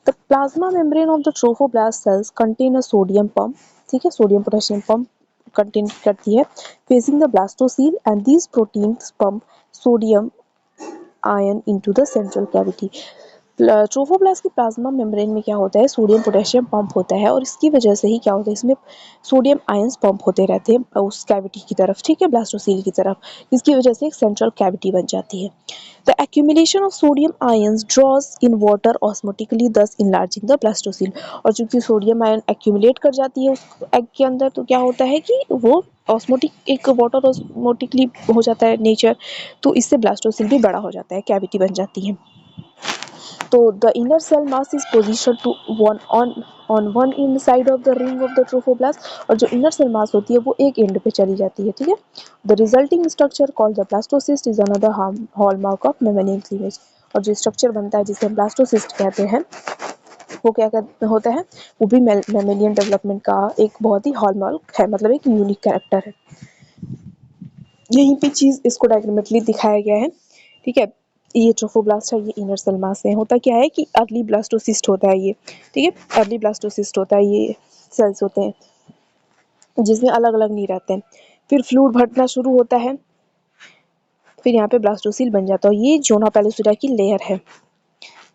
The plasma membrane of the trophoblast sales contain a sodium pump, ठीक है, सोडियम पोटेशियम पंप कंटेन करती है, facing the blastocoel, and these proteins pump sodium ion into the central cavity. ट्रोफोप्लास्ट के प्लाज्मा मेम्ब्रेन में क्या होता है, सोडियम पोटेशियम पंप होता है और इसकी वजह से ही क्या होता है, इसमें सोडियम आयंस पंप होते रहते हैं उस कैविटी की तरफ, ठीक है, ब्लास्टोसील की तरफ, जिसकी वजह से एक सेंट्रल कैविटी बन जाती है. The accumulation of sodium ions draws in water osmotically thus enlarging the blastocele. और चूंकि सोडियम आयन एक्यूमुलेट कर जाती है उस एग के अंदर, तो क्या होता है कि वो ऑस्मोटिक एक वाटर ऑस्मोटिकली हो जाता है नेचर, तो इससे ब्लास्टोसिल भी बड़ा हो जाता है, कैविटी बन जाती है. तो the inner cell mass is position to one on one in side of the ring of the trophoblast. और जो इनर सेल मास होती है वो एक एंड पे चली जाती है, ठीक है. The resulting structure called the blastocyst is another hallmark of mammalian cleavage. और जो स्ट्रक्चर बनता है जिसे हम ब्लास्टोसिस्ट कहते हैं, वो क्या होता है, वो भी मेमेलियन डेवलपमेंट का एक बहुत ही हॉलमार्क है, मतलब एक यूनिक कैरेक्टर है. यहीं पे चीज इसको डायग्रामेटिकली दिखाया गया है, ठीक है. ये ट्रोफोब्लास्ट है, ये इनर सेल मास है. होता क्या है कि अर्ली ब्लास्टोसिस्ट होता है ये, ठीक है, अर्ली ब्लास्टोसिस्ट होता है, ये सेल्स होते हैं जिसमें अलग अलग नहीं रहते हैं. फिर फ्लूइड भरना शुरू होता है, फिर यहाँ पे ब्लास्टोसिल बन जाता है. ये जोना पेलोसिडा की लेयर है.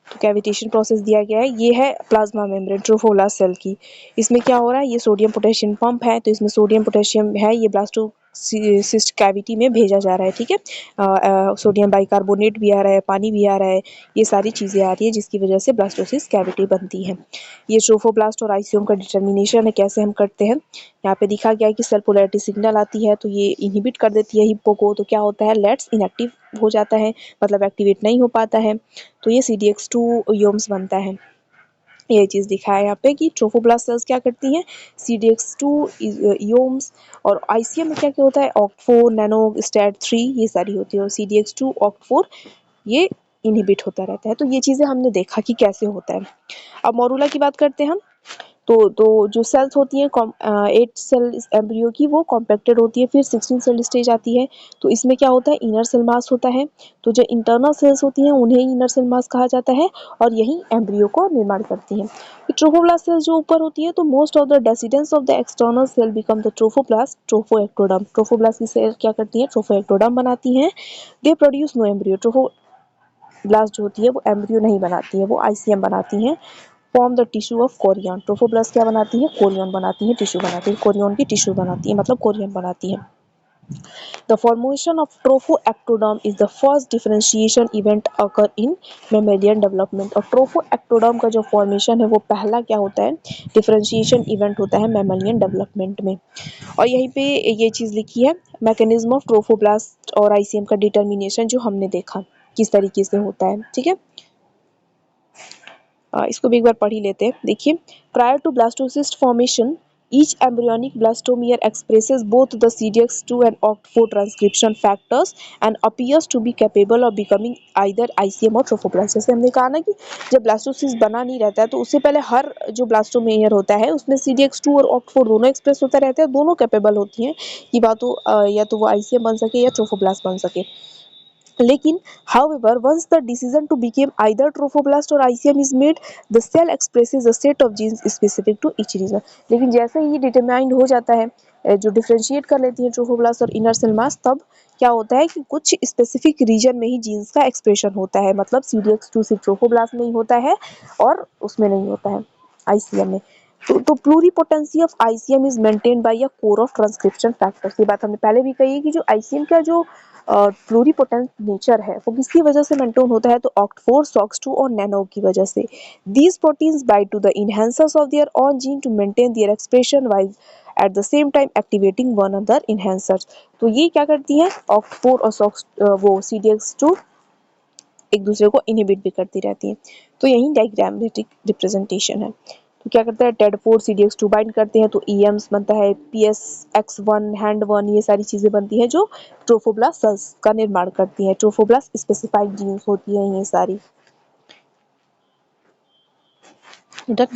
तो कैविटेशन प्रोसेस दिया गया है, ये है प्लाज्मा मेम्ब्रेन ट्रोफोब्लास्ट सेल की. इसमें क्या हो रहा है, ये सोडियम पोटेशियम पंप है, तो इसमें सोडियम पोटेशियम है, ये ब्लास्टोसिस्ट कैविटी में भेजा जा रहा है, ठीक है. सोडियम बाइकार्बोनेट भी आ रहा है, पानी भी आ रहा है, ये सारी चीज़ें आ रही है जिसकी वजह से ब्लास्टोसिस्ट कैविटी बनती है. ये ट्रोफोब्लास्ट और आइसियम का डिटर्मिनेशन है, कैसे हम करते हैं. यहाँ पे दिखा गया है कि सेल पोलैरिटी सिग्नल आती है तो ये इनहिबिट कर देती है हिप्पो को, तो क्या होता है, लेट्स इनएक्टिव हो जाता है, मतलब एक्टिवेट नहीं हो पाता है, तो ये CDX2 योम्स बनता है. ये चीज़ दिखाया है यहाँ पे कि ट्रोफोब्लास्ट सेल्स क्या करती हैं, CDX2 योम्स. और आईसीएम में क्या क्या होता है, OCT4 नैनो STAT3 ये सारी होती है, और CDX2 OCT4 ये इनहिबिट होता रहता है. तो ये चीज़ें हमने देखा कि कैसे होता है. अब मोरूला की बात करते हैं हम. तो जो सेल्स होती हैं 8 सेल एम्ब्रियो की, वो कॉम्पैक्टेड होती है, फिर 16 सेल स्टेज आती है. तो इसमें क्या होता है, इनर सेल मास होता है. तो जो इंटरनल सेल्स होती हैं उन्हें इनर सेल मास कहा जाता है, और यही एम्ब्रियो को निर्माण करती हैं. ट्रोफोब्लास्ट सेल जो ऊपर होती है, तो most of the descendants of the external cell become the trophoblast trophectoderm. Trophoblast की सेल क्या करती हैं, ट्रोफोएक्टोडर्म बनाती हैं. They produce no embryo. Trophoblast जो होती है वो एम्ब्रियो नहीं बनाती है, वो आईसीएम बनाती हैं. Form the tissue of Korean. Trophoblast क्या बनाती है, कोरियन बनाती है, टिश्यू बनाती है, कोरियन की टिश्यू बनाती है, मतलब कोरियन बनाती है. The formation of trophoectoderm is the first differentiation event occur in mammalian development. और trophoectoderm का जो formation है वो पहला क्या होता है, differentiation event होता है mammalian development में. और यहीं पे ये चीज़ लिखी है, mechanism of trophoblast और ICM का determination, जो हमने देखा किस तरीके से होता है, ठीक है. इसको भी एक बार पढ़ ही लेते हैं. देखिए, prior to blastocyst formation each embryonic blastomere expresses both the CDX2 and OCT4 transcription factors and appears to be capable of becoming either ICM और ट्रोफोब्लास्ट. जैसे हमने कहा ना कि जब ब्लास्टोसिस्ट बना नहीं रहता है तो उससे पहले हर जो ब्लास्टोमेयर होता है उसमें CDX2 और OCT4 दोनों एक्सप्रेस होता रहता है, दोनों कैपेबल होती हैं कि या तो वो ICM बन सके या ट्रोफोब्लास्ट बन सके. लेकिन however once the decision to become either trophoblast or ICM is made, the cell expresses a set of genes specific to each region. लेकिन जैसे ही डिटरमाइंड हो जाता है, जो डिफरेंशिएट कर लेती है ट्रोफोब्लास्ट और इनर सेल मास, तब क्या होता है कि कुछ स्पेसिफिक रीजन में ही जीन्स का एक्सप्रेशन होता है, मतलब CDX2 सिर्फ ट्रोफोब्लास्ट में ही होता है और उसमें नहीं होता है, आईसीएम में. तो pluripotency of ICM is maintained by a core of transcription factors. ये बात हमने पहले भी कही है कि जो आईसीएम का जो प्लूरिपोटेंट नेचर है वो किसकी वजह से मेंटेन होता है, तो OCT4 SOX2 और नैनो की वजह से. These proteins bind to the enhancers of their own gene to maintain their expression while at the same time activating one other enhancers. तो ये क्या करती है, OCT4 और SOX वो CDX2 एक दूसरे को इनहिबिट भी करती रहती है. तो यही डायग्रामेटिक रिप्रेजेंटेशन है. तो क्या करता है, TED4 CDX2 बाइंड करते हैं तो EMs बनता है, PSX1 HAND1, ये सारी चीज़ें बनती हैं जो ट्रोफोब्लास्ट सेल्स का निर्माण करती हैं. ट्रोफोब्लास्ट स्पेसिफाइड जीन्स होती हैं ये सारी.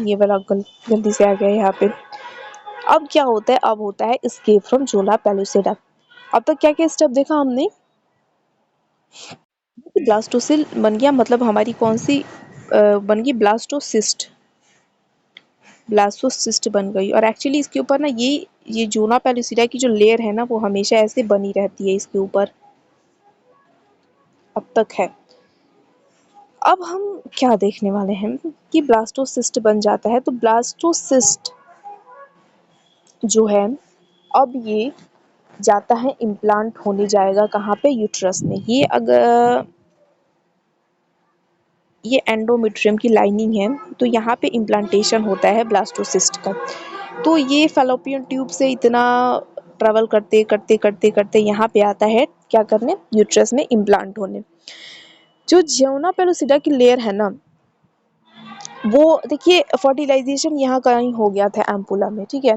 ये वाला जल्दी से आ गया यहाँ पे. अब क्या होता है, अब होता है एस्केप फ्रॉम जोला पेलुसिडा. अब तक क्या क्या स्टेप देखा हमने, ब्लास्टोसिल बन गया, मतलब हमारी कौन सी बन गई, ब्लास्टोसिस्ट बन गई. और एक्चुअली इसके ऊपर ना ये जोना पेलुसिडा की जो लेयर है ना वो हमेशा ऐसे बनी रहती है इसके ऊपर, अब तक है. अब हम क्या देखने वाले हैं कि ब्लास्टोसिस्ट बन जाता है, तो ब्लास्टोसिस्ट जो है अब ये जाता है इम्प्लांट होने जाएगा कहाँ पे, यूट्रस में। ये अगर ये एंडोमेट्रियम की लाइनिंग है, तो यहाँ पे इम्प्लांटेशन होता है ब्लास्टोसिस्ट का। तो ये फैलोपियन ट्यूब से इतना ट्रेवल करते करते करते करते यहाँ पे आता है क्या करने, यूट्रस में इम्प्लांट होने। जो ज़ोना पेलोसिडा की लेयर है ना, वो देखिए फर्टिलाइजेशन यहाँ का ही हो गया था एम्पुला में, ठीक है,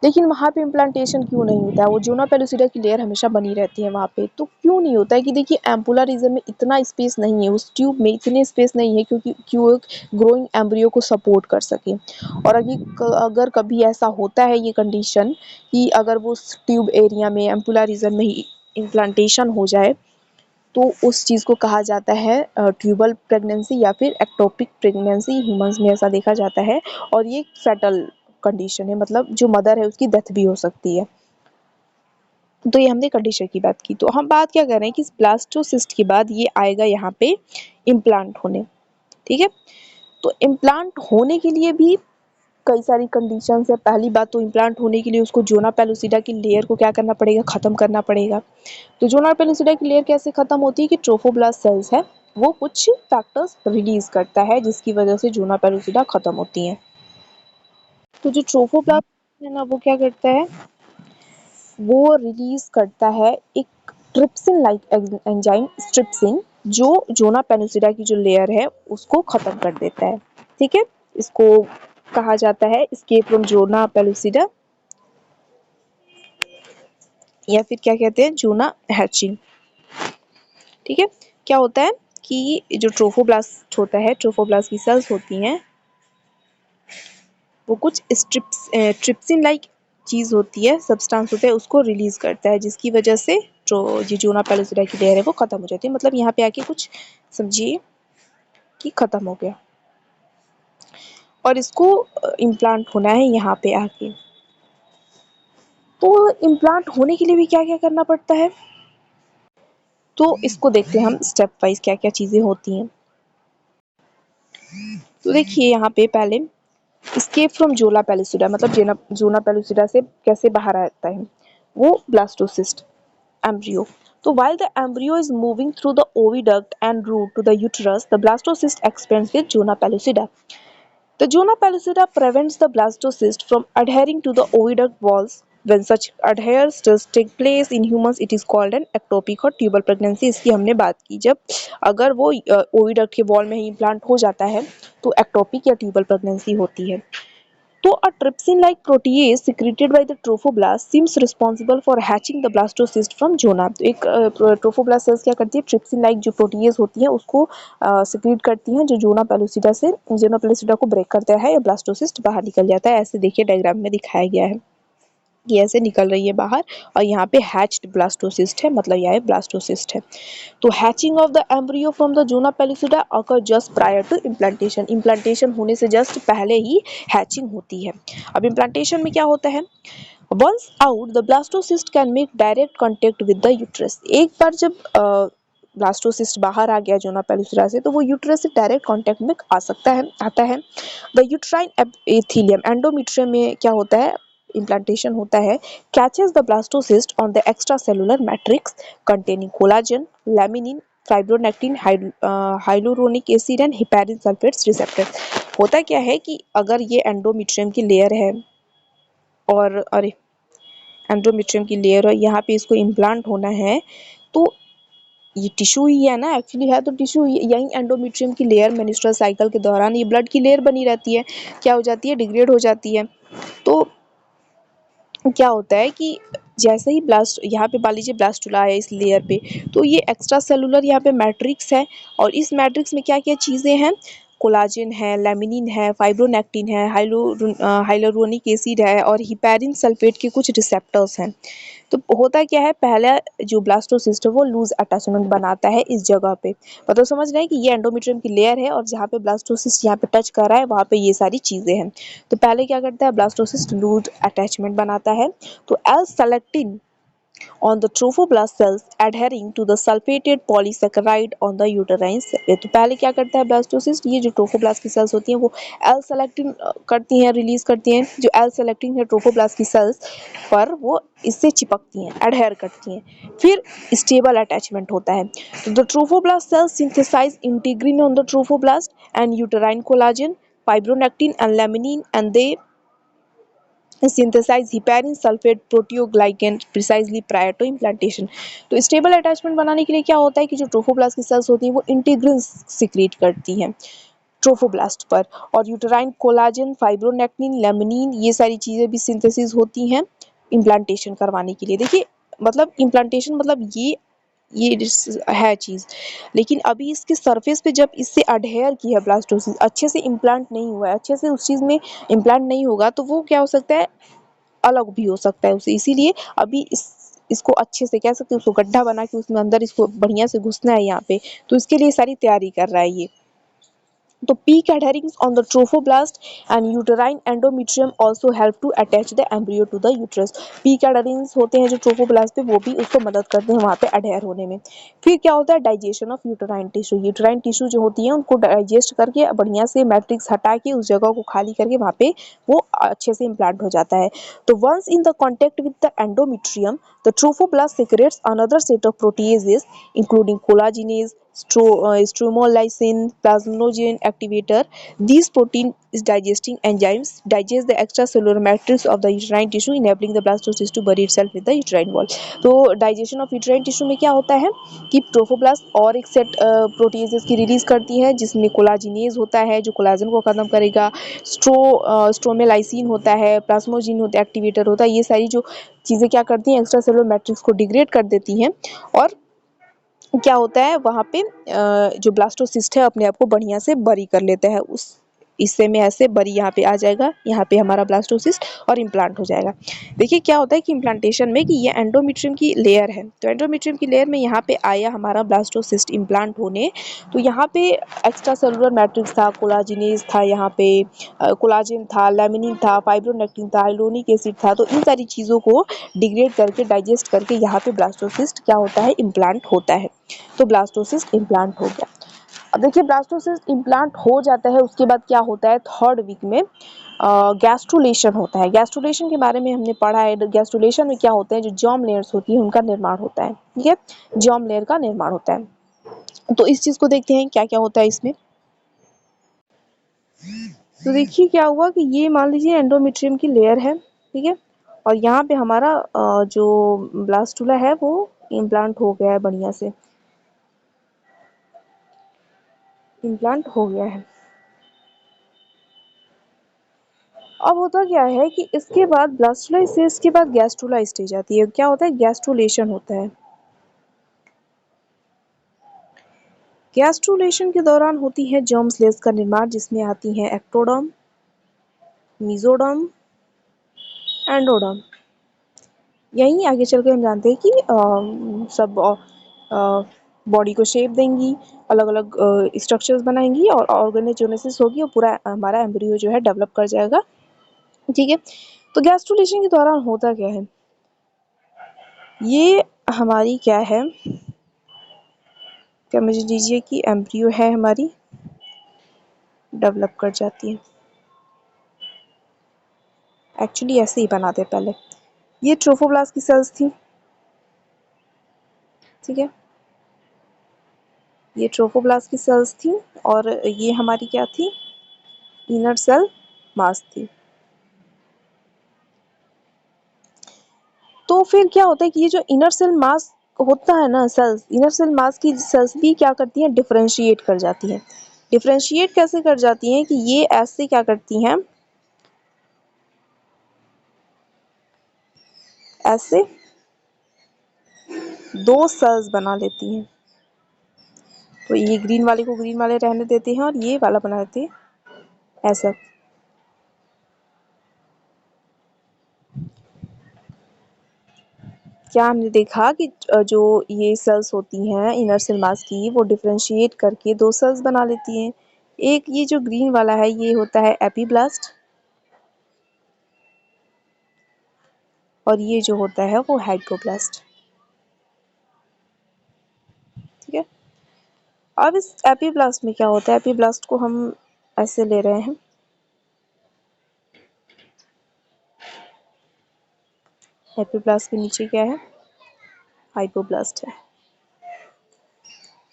लेकिन वहाँ पे इम्प्लांटेशन क्यों नहीं होता है? वो ज़ोना पेलोसिडा की लेयर हमेशा बनी रहती है वहाँ पे, तो क्यों नहीं होता है कि देखिए एम्पुला रीजन में इतना स्पेस नहीं है, उस ट्यूब में इतने स्पेस नहीं है क्योंकि क्यों ग्रोइंग एम्ब्रियो को सपोर्ट कर सके। और अगर कभी ऐसा होता है ये कंडीशन कि अगर वो उस ट्यूब एरिया में एम्पुला रीजन में ही इम्प्लांटेशन हो जाए, तो उस चीज़ को कहा जाता है ट्यूबल प्रेगनेंसी या फिर एक्टोपिक प्रेगनेंसी। ह्यूमंस में ऐसा देखा जाता है और ये फैटल कंडीशन है, मतलब जो मदर है उसकी डेथ भी हो सकती है। तो ये हमने कंडीशन की बात की। तो हम बात क्या कर रहे हैं कि ब्लास्टोसिस्ट के बाद ये आएगा यहाँ पे इम्प्लांट होने, ठीक है। तो इम्प्लांट होने के लिए भी कई सारी कंडीशंस है। पहली बात तो इम्प्लांट होने के लिए उसको ज़ोना पेलोसिडा की लेयर को क्या करना पड़ेगा, ख़त्म करना पड़ेगा। तो ज़ोना पेलोसिडा की लेयर कैसे ख़त्म होती है कि ट्रोफोब्लास्ट सेल्स है वो कुछ फैक्टर्स रिलीज करता है जिसकी वजह से ज़ोना पेलोसिडा ख़त्म होती है। तो जो ट्रोफोब्लास्ट है ना, वो क्या करता है, वो रिलीज करता है एक ट्रिप्सिन लाइक एंजाइम स्ट्रिप्सिन, जो ज़ोना पेलोसिडा की जो लेयर है उसको ख़त्म कर देता है, ठीक है। इसको कहा जाता है एस्केप फ्रॉम ज़ोना पेलोसिडा, या फिर क्या कहते हैं, ज़ोना हैचिंग, ठीक है। क्या होता है कि जो ट्रोफोब्लास्ट होता है, ट्रोफोब्लास्ट की सेल्स होती हैं, वो कुछ ट्रिप्सिन लाइक चीज़ होती है, सब्सटेंस होता है, उसको रिलीज करता है जिसकी वजह से जो ज़ोना पेलोसिडा की लेयर है वो ख़त्म हो जाती है। मतलब यहाँ पे आके कुछ समझिए कि ख़त्म हो गया और इसको इम्प्लांट होना है यहाँ पे आके। तो इम्प्लांट होने के लिए भी क्या क्या करना पड़ता है, तो इसको देखते हैं हम स्टेप वाइज क्या क्या चीज़ें होती हैं। तो देखिए यहाँ पे पहले एस्केप फ्रॉम ज़ोना पेलोसिडा, मतलब ज़ोना पेलोसिडा से कैसे बाहर आता है, वो blastocyst embryo. So while the embryo is moving through the oviduct and root to the uterus, the blastocyst expands with zona pellucida. The zona pellucida prevents the blastocyst from adhering to the oviduct walls. When such adheres does take place in humans, it is called an ectopic or tubal pregnancy. इसकी हमने बात की, जब अगर वो oviduct के wall में ही implant हो जाता है तो एक्टोपिक या ट्यूबल प्रेगनेंसी होती है। तो a trypsin-like protease secreted by the trophoblast seems responsible for hatching the blastocyst from zona. तो एक ट्रोफोब्लास्ट सेल्स क्या करती है, ट्रिप्सिन लाइक जो प्रोटीएज होती है उसको सिक्रीट करती हैं, जो ज़ोना पेलोसिडा को ब्रेक करता है या ब्लास्टोसिस्ट बाहर निकल जाता है। ऐसे देखिए डायग्राम में दिखाया गया है, ये ऐसे निकल रही है बाहर और यहाँ पे हैच्ड ब्लास्टोसिस्ट है, मतलब यह ब्लास्टोसिस्ट है। तो hatching of the embryo from the zona pellucida occur just prior to implantation, implantation होने से जस्ट पहले ही हैचिंग होती है। अब इम्प्लांटेशन में क्या होता है, once out the blastocyst can make direct contact with the uterus. एक बार जब ब्लास्टोसिस्ट बाहर आ गया ज़ोना पेलोसिडा से, तो वो यूट्रस से डायरेक्ट कांटेक्ट में आता है। द यूट्राइन एपिथेलियम, एंडोमेट्रियम में क्या होता है, इम्प्लांटेशन होता है, catches the blastocyst on the extra cellular matrix containing collagen, laminin, fibronectin, hyaluronic acid and heparin sulphates receptor. होता क्या है कि अगर ये एंडोमेट्रियम की लेयर है और अरे एंडोमेट्रियम की लेयर है, यहाँ पे इसको इम्प्लांट होना है, तो ये टिश्यू ही है ना, एक्चुअली है तो टिश्यू, यही एंडोमेट्रियम की लेयर मेंस्ट्रुअल साइकिल के दौरान ये ब्लड की लेयर बनी रहती है, क्या हो जाती है, डिग्रेड हो जाती है। तो क्या होता है कि जैसे ही ब्लास्ट यहाँ पे मान लीजिए ब्लास्टुला है इस लेयर पे, तो ये एक्स्ट्रा सेलुलर यहाँ पे मैट्रिक्स है और इस मैट्रिक्स में क्या क्या चीज़ें हैं, कोलाजिन है, लैमिनिन है, फाइब्रोनेक्टिन है, हाइलुरोनिक एसिड है और हिपैरिन सल्फेट के कुछ रिसेप्टर्स हैं। तो होता क्या है, पहला जो ब्लास्टोसिस्ट है वो लूज अटैचमेंट बनाता है इस जगह पे, मतलब समझ रहे हैं कि ये एंडोमेट्रियम की लेयर है और जहाँ पे ब्लास्टोसिस्ट यहाँ पे टच कर रहा है वहाँ पे ये सारी चीज़ें हैं। तो पहले क्या करता है, ब्लास्टोसिस्ट लूज अटैचमेंट बनाता है, तो L selectin on the trophoblast cells adhering to the sulfated polysaccharide on the uterine cell। तो पहले क्या करता है ब्लास्टोसिस्ट, ये जो ट्रोफोब्लास्ट की सेल्स होती हैं वो एल सेलेक्टिन करती हैं, रिलीज करती हैं। जो एल सेलेक्टिन है ट्रोफोब्लास्ट की सेल्स पर वो इससे चिपकती हैं, एडहेयर करती हैं, फिर स्टेबल अटैचमेंट होता है। तो the trophoblast cells synthesize integrin on the trophoblast and uterine collagen, fibronectin and laminin, and they synthesize heparin sulfate proteoglycan precisely prior to implantation। तो स्टेबल अटैचमेंट बनाने के लिए क्या होता है कि जो ट्रोफोब्लास्ट की सेल्स होती हैं वो इंटीग्रिन सिक्रीट करती हैं ट्रोफोब्लास्ट पर, और यूटेराइन कोलाजन, फाइब्रोनेक्टिन, लेमिनिन, ये सारी चीज़ें भी सिंथेसिस होती हैं इम्प्लांटेशन करवाने के लिए। देखिए मतलब इम्प्लांटेशन मतलब ये है चीज़, लेकिन अभी इसके सरफेस पे जब इससे अडहेयर किया ब्लास्टोसिस्ट, अच्छे से इम्प्लांट नहीं हुआ है, अच्छे से उस चीज़ में इम्प्लांट नहीं होगा तो वो क्या हो सकता है, अलग भी हो सकता है उससे। इसीलिए अभी इसको अच्छे से कह सकते हैं, उसको गड्ढा बना के उसमें अंदर इसको बढ़िया से घुसना है यहाँ पे, तो इसके लिए सारी तैयारी कर रहा है ये। तो peak adherence on the trophoblast and uterine endometrium also help to attach the embryo to the uterus। peak adherence होते हैं जो trophoblast पे, वो भी उसको मदद करते हैं वहाँ पे adhere होने में। फिर क्या होता है digestion of uterine tissue। uterine tissue जो होती है उनको digest करके बढ़िया से मैट्रिक्स हटा के उस जगह को खाली करके वहाँ पे वो अच्छे से इम्प्लांट हो जाता है। तो once in the contact with the endometrium, the trophoblast secretes another set of proteases including collagenase, stromolysin, plasminogen activator। These protein is digesting enzymes digest the extracellular matrix of the uterine tissue, enabling the blastocyst to bury itself with the uterine wall। तो digestion of uterine tissue में क्या होता है कि trophoblast और एक set proteases की release करती है जिसमें कोलाजिनेज होता है जो कोलाजन को खत्म करेगा, स्ट्रोमेलाइसिन होता है, प्लाज्मोजिन होता है, एक्टिवेटर होता है। ये सारी जो चीज़ें क्या करती हैं, एक्स्ट्रा सेलुलर मैट्रिक्स को डिग्रेड कर देती हैं, और क्या होता है वहाँ पे जो ब्लास्टोसिस्ट है अपने आप को बढ़िया से बरी कर लेता है। उस हिस्से में ऐसे बरी यहाँ पे आ जाएगा, यहाँ पे हमारा ब्लास्टोसिस्ट और इम्प्लांट हो जाएगा। देखिए क्या होता है कि इम्प्लांटेशन में कि ये एंडोमेट्रियम की लेयर है, तो एंडोमेट्रियम की लेयर में यहाँ पे आया हमारा ब्लास्टोसिस्ट इम्प्लांट होने। तो यहाँ पे एक्स्ट्रा सेलुलर मैट्रिक्स था, कोलाजिनेज था, यहाँ पे कोलाजिन था, लेमिनिन था, फाइब्रोनेक्टिन था, हाइलोनिक एसिड था। तो इन सारी चीज़ों को डिग्रेड करके डाइजेस्ट करके यहाँ पे ब्लास्टोसिस्ट क्या होता है, इम्प्लांट होता है। तो ब्लास्टोसिस्ट इम्प्लांट हो गया। अब देखिए ब्लास्टोसिस्ट इम्प्लांट हो जाता है, उसके बाद क्या होता है, थर्ड वीक में गैस्ट्रुलेशन होता है। गैस्ट्रुलेशन के बारे में हमने पढ़ा है। गैस्ट्रुलेशन में क्या होता है, जो जर्म लेयर्स होती है उनका निर्माण होता है, ठीक है, जर्म लेयर का निर्माण होता है। तो इस चीज़ को देखते हैं क्या क्या होता है इसमें। तो देखिए क्या हुआ कि ये मान लीजिए एंडोमेट्रियम की लेयर है, ठीक है, और यहाँ पे हमारा जो ब्लास्टुला है वो इम्प्लांट हो गया है, बढ़िया से इम्प्लांट हो गया है। अब होता क्या है कि इसके बाद ब्लास्टुला स्टेज के बाद गैस्ट्रुला स्टेज आती है। क्या होता है, गैस्ट्रुलेशन होता है। गैस्ट्रुलेशन के दौरान होती है जर्म लेयर्स का निर्माण, जिसमें आती हैं एक्टोडर्म, मीजोडर्म, एंडोडर्म। यहीं आगे चल के हम जानते हैं कि सब बॉडी को शेप देंगी, अलग अलग स्ट्रक्चर्स बनाएंगी और ऑर्गेनोजेनेसिस होगी और पूरा हमारा एम्ब्रियो जो है डेवलप कर जाएगा, ठीक है। तो गैस्ट्रुलेशन के दौरान होता क्या है, ये हमारी क्या है, क्या मुझे दीजिए कि एम्ब्रियो है हमारी डेवलप कर जाती है। एक्चुअली ऐसे ही बनाते पहले। ये ट्रोफोब्लास्ट की सेल्स थी, ठीक है, ये ट्रोफोब्लास्ट की सेल्स थी और ये हमारी क्या थी, इनर सेल मास थी। तो फिर क्या होता है कि ये जो इनर सेल मास होता है ना, सेल्स, इनर सेल मास की सेल्स भी क्या करती हैं, डिफरेंशिएट कर जाती हैं। डिफरेंशिएट कैसे कर जाती हैं कि ये ऐसे क्या करती हैं, ऐसे दो सेल्स बना लेती हैं। तो ये ग्रीन वाले को ग्रीन वाले रहने देते हैं और ये वाला बना देते हैं ऐसा। क्या हमने देखा कि जो ये सेल्स होती हैं इनर सेल मास की, वो डिफरेंशिएट करके दो सेल्स बना लेती हैं। एक ये जो ग्रीन वाला है ये होता है एपीब्लास्ट, और ये जो होता है वो हाइपोब्लास्ट। ठीक है, अब इस एपीब्लास्ट में क्या होता है, एपीब्लास्ट को हम ऐसे ले रहे हैं, एपीब्लास्ट के नीचे क्या है, हाइपोब्लास्ट है।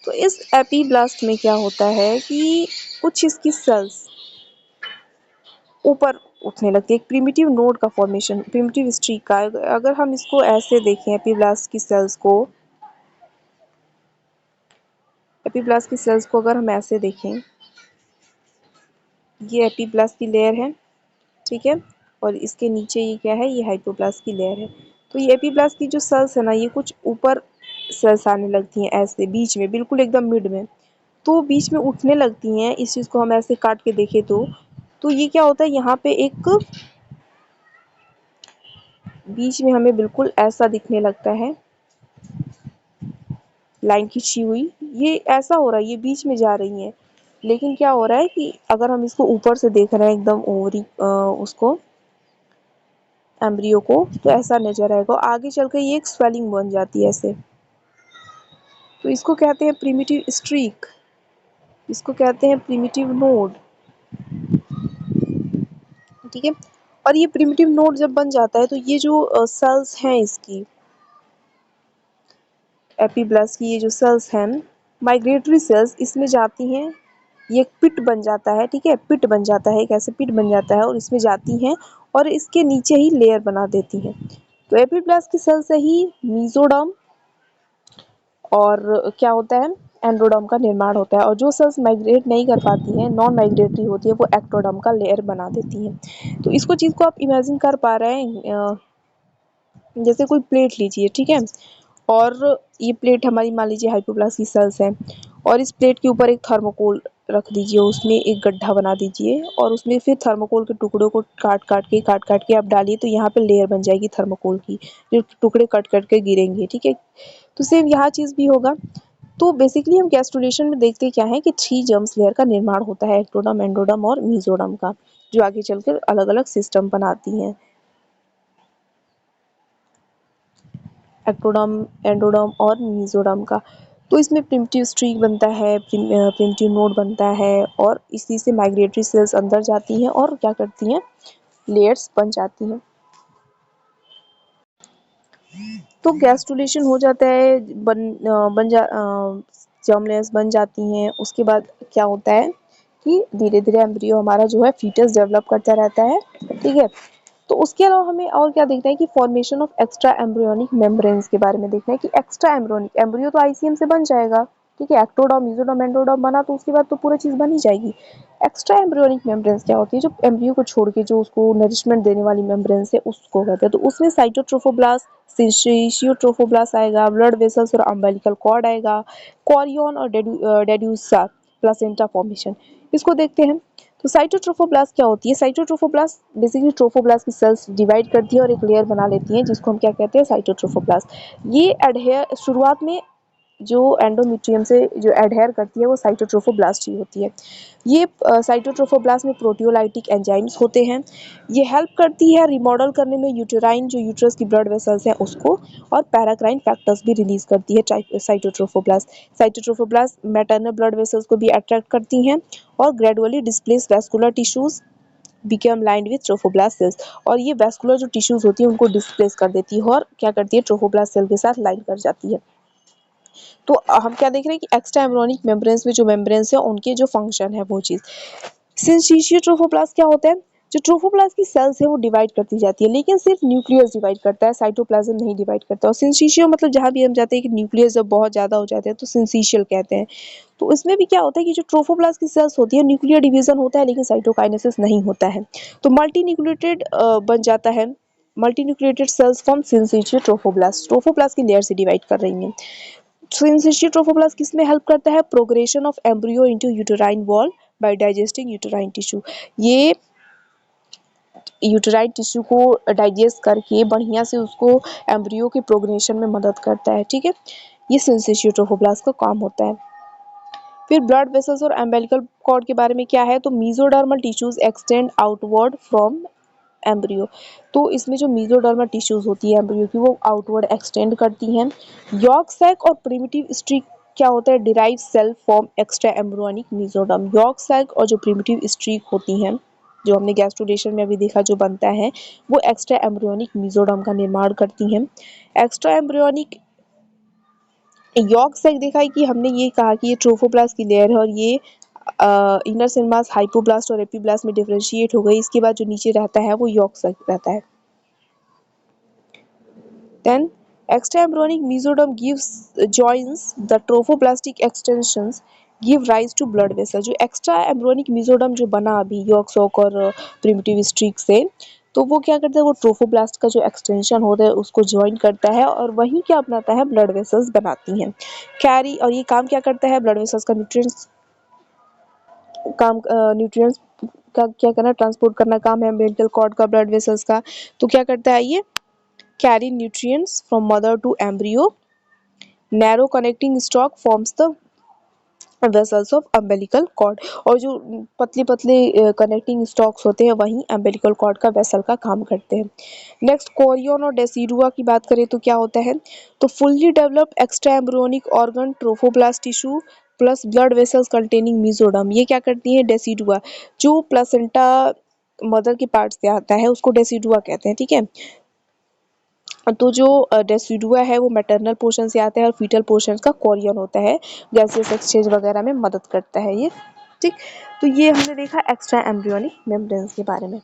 तो इस एपीब्लास्ट में क्या होता है कि कुछ इसकी सेल्स ऊपर उठने लगती है, एक प्रिमिटिव नोड का फॉर्मेशन, प्रिमिटिव स्ट्रीक का। अगर हम इसको ऐसे देखें, एपीब्लास्ट की सेल्स को, एपीब्लास्ट की सेल्स को अगर हम ऐसे देखें, ये एपीब्लास्ट की लेयर है, ठीक है, और इसके नीचे ये क्या है, ये हाइपोब्लास्ट की लेयर है। तो ये एपीब्लास्ट की जो सेल्स है ना, ये कुछ ऊपर सेल्स आने लगती हैं ऐसे बीच में, बिल्कुल एकदम मिड में, तो बीच में उठने लगती हैं। इस चीज़ को हम ऐसे काट के देखें तो ये क्या होता है, यहाँ पे एक बीच में हमें बिल्कुल ऐसा दिखने लगता है, लाइन खींची हुई, ये ऐसा हो रहा है, ये बीच में जा रही है। लेकिन क्या हो रहा है कि अगर हम इसको ऊपर से देख रहे हैं एकदम ओवरी उसको एम्ब्रियो को, तो ऐसा नजर आएगा, आगे चलकर ये एक स्वेलिंग बन जाती है ऐसे। तो इसको कहते हैं प्रिमिटिव स्ट्रीक, इसको कहते हैं प्रिमिटिव नोड। ठीक है, और ये प्रिमिटिव नोड जब बन जाता है तो ये जो सेल्स हैं इसकी, एपीब्लास्ट की ये जो सेल्स हैं, माइग्रेटरी सेल्स, इसमें जाती हैं, ये एक पिट बन जाता है। ठीक है, पिट बन जाता है, एक ऐसे पिट बन जाता है और इसमें जाती हैं और इसके नीचे ही लेयर बना देती हैं। तो एपीब्लास्ट की सेल से ही मीजोडर्म और क्या होता है, एंडोडर्म का निर्माण होता है। और जो सेल्स माइग्रेट नहीं कर पाती हैं, नॉन माइग्रेटरी होती है, वो एक्टोडर्म का लेयर बना देती हैं। तो इसको चीज़ को आप इमेजिन कर पा रहे हैं, जैसे कोई प्लेट लीजिए, ठीक है, और ये प्लेट हमारी मान लीजिए हाइपोब्लास्ट की सेल्स है, और इस प्लेट के ऊपर एक थर्मोकोल रख दीजिए, उसमें एक गड्ढा बना दीजिए और उसमें फिर थर्मोकोल के टुकड़ों को काट काट के आप डालिए, तो यहाँ पे लेयर बन जाएगी थर्मोकोल की, जो टुकड़े कट कट के गिरेंगे। ठीक है, तो सेम यहाँ चीज़ भी होगा। तो बेसिकली हम गैस्ट्रुलेशन में देखते क्या है कि 3 जर्म्स लेयर का निर्माण होता है, एक्टोडर्म, एंडोडर्म और मीजोडर्म का, जो आगे चलकर अलग अलग सिस्टम बनाती हैं, एक्टोडर्म, एंडोडर्म और मीजोडर्म का। तो इसमें प्रिमिटिव स्ट्रीक बनता है, प्रिमिटिव नोड बनता है, और इसी से माइग्रेटरी सेल्स अंदर जाती हैं और क्या करती हैं, लेयर्स बन जाती हैं। तो गैस्ट्रुलेशन हो जाता है, जर्म लेयर्स बन जाती हैं। उसके बाद क्या होता है कि धीरे धीरे एम्ब्रियो हमारा जो है फीटस डेवलप करता रहता है। ठीक है, तो उसके अलावा हमें और क्या देखना है कि formation of extra embryonic membranes के बारे में देखना है कि एक्स्ट्रा एम्ब्रियोनिक, एम्ब्रियो तो आईसीएम से बन जाएगा, ठीक है, एक्टोडर्म, मेसोडर्म, एंडोडर्म बना तो उसके बाद तो पूरी चीज़ बन ही जाएगी। एक्स्ट्रा एम्ब्रियोनिक मेम्ब्रेन्स क्या होती है, जो एम्ब्रियो को छोड़ के जो उसको नरिशमेंट देने वाली मेम्ब्रेन्स है उसको कहते हैं। तो उसमें साइटोट्रोफोब्लास्ट, सिंचियोट्रोफोब्लास्ट आएगा, ब्लड वेसल्स और अम्बिलिकल कॉर्ड आएगा, कॉरियन और डेड्यूसा, प्लासेंटा फॉर्मेशन, इसको देखते हैं। तो साइटोट्रोफोब्लास्ट क्या होती है, साइटोट्रोफोब्लास्ट बेसिकली ट्रोफोब्लास्ट की सेल्स डिवाइड करती है और एक लेयर बना लेती है, जिसको हम क्या कहते हैं, साइटोट्रोफोब्लास्ट। ये एडहेयर, शुरुआत में जो एंडोमेट्रियम से जो एडहेयर करती है वो साइटोट्रोफोब्लास्ट ही होती है। ये साइटोट्रोफोब्लास्ट में प्रोटियोलाइटिक एंजाइम्स होते हैं, ये हेल्प करती है रिमॉडल करने में यूटेराइन, जो यूट्रस की ब्लड वेसल्स हैं उसको, और पैराक्राइन फैक्टर्स भी रिलीज करती है cytotrophoblast. Cytotrophoblast maternal blood vessels को भी अट्रैक्ट करती हैं और gradually displace vascular tissues become lined with trophoblast sales, और ये वैस्कुलर जो टिश्यूज होती है उनको डिस्प्लेस कर देती है और क्या करती है, ट्रोफोब्लास्ट सेल के साथ लाइन कर जाती है। तो हम क्या देख रहे हैं कि एक्स्ट्रा एम्ब्रियोनिक मेम्ब्रेन्स में जो मेम्ब्रेन्स है उनके जो फंक्शन है वो चीज़। सिंचिशियो ट्रोफोप्लास्ट क्या होता है, जो ट्रोफोप्लास्ट की सेल्स है वो डिवाइड करती जाती है, लेकिन सिर्फ न्यूक्लियस डिवाइड करता है, साइटोप्लाज्म नहीं डिवाइड करता। और सिंचिशियो मतलब जहाँ भी हम जाते हैं कि न्यूक्लियस जब बहुत ज़्यादा हो जाते हैं तो सिंचिशियल कहते हैं। तो इसमें भी क्या होता है कि जो ट्रोफोप्लास्ट की सेल्स होती है, न्यूक्लियर डिवीजन होता है लेकिन साइटोकाइनेसिस नहीं होता है, तो मल्टी न्यूक्लिएटेड बन जाता है। मल्टी न्यूक्लिएटेड सेल्स फॉर्म सिंचिशियो ट्रोफोप्लास्ट, ट्रोफोप्लास्ट की लेयर से डिवाइड कर रही हैं। सिंचिशियो ट्रोफोप्लास्ट किस में हेल्प करता है, progression of embryo into uterine wall bye digesting uterine tissue. ये यूटेराइन टिश्यू को डाइजेस्ट करके बढ़िया से उसको एम्ब्रियो के प्रोग्रेशन में मदद करता है। ठीक है, ये सिंचिशियो ट्रोफोप्लास्ट का काम होता है। फिर ब्लड वेसल्स और एम्बिलिकल कॉर्ड के बारे में क्या है, तो mesodermal tissues extend outward from embryo. तो इसमें जो मेसोडर्मल टिश्यूज होती है एम्ब्रियो की वो आउटवर्ड एक्सटेंड करती हैं। यॉर्क सैक और प्रिमिटिव स्ट्रिक क्या होता है, derive cell form extra embryonic mesoderm. Yolk sac और जो प्रिमिटिव स्ट्रिक होती हैं, जो हमने गैस्ट्रोलेशन में अभी देखा जो बनता है, वो एक्स्ट्रा एम्ब्रियोनिक मेसोडर्म का निर्माण करती हैं। एक्स्ट्रा एम्ब्रियोनिक यॉर्क सैक देखा है कि हमने ये कहा कि ये ट्रोफोप्लास्ट की लेयर है और ये इनर सेल हाइपोब्लास्ट और एपिब्लास्ट में डिफरेंशिएट हो गई। इसके बाद जो नीचे रहता है वो यॉर्क सैक रहता है। Then extraembryonic mesoderm gives joins the trophoblastic extensions give rise to blood vessel। जो एक्स्ट्रा एम्ब्रियोनिक मेसोडर्म जो बना अभी यॉर्क सैक और प्रिमिटिव स्ट्रिक से, तो वो क्या करता है, वो ट्रोफोब्लास्ट का जो एक्सटेंशन होता है उसको ज्वाइन करता है और वही क्या बनाता है, ब्लड वेसल्स बनाती हैं। कैरी, और ये काम क्या करता है, ब्लड वेसल्स का न्यूट्रिएंट्स का क्या करना, ट्रांसपोर्ट करना काम है अम्बिलिकल कॉर्ड का, ब्लड वेसल्स का। तो क्या करता है ये, carry nutrients from mother to embryo, narrow connecting stalk forms the vessels of umbilical cord। और जो पतले पतले कनेक्टिंग स्टॉक्स होते हैं वही umbilical cord का वेसल का काम करते हैं। नेक्स्ट कोरियन और डेसिडुआ की बात करें तो क्या होता है, तो fully developed extra embryonic organ trophoblast tissue plus blood vessels containing mesoderm. ये क्या करती है, डेसिडुआ, जो प्लेसेंटा मदर के पार्ट से आता है उसको डेसिडुआ कहते हैं, ठीक है। तो जो डेसिडुआ है वो मैटरनल पोर्शन से आता है और फीटल पोर्शन का कोरियन होता है, गैसियस एक्सचेंज वगैरह में मदद करता है ये, ठीक। तो ये हमने देखा एक्स्ट्रा एम्ब्रियोनिक मेम्ब्रेन्स के बारे में।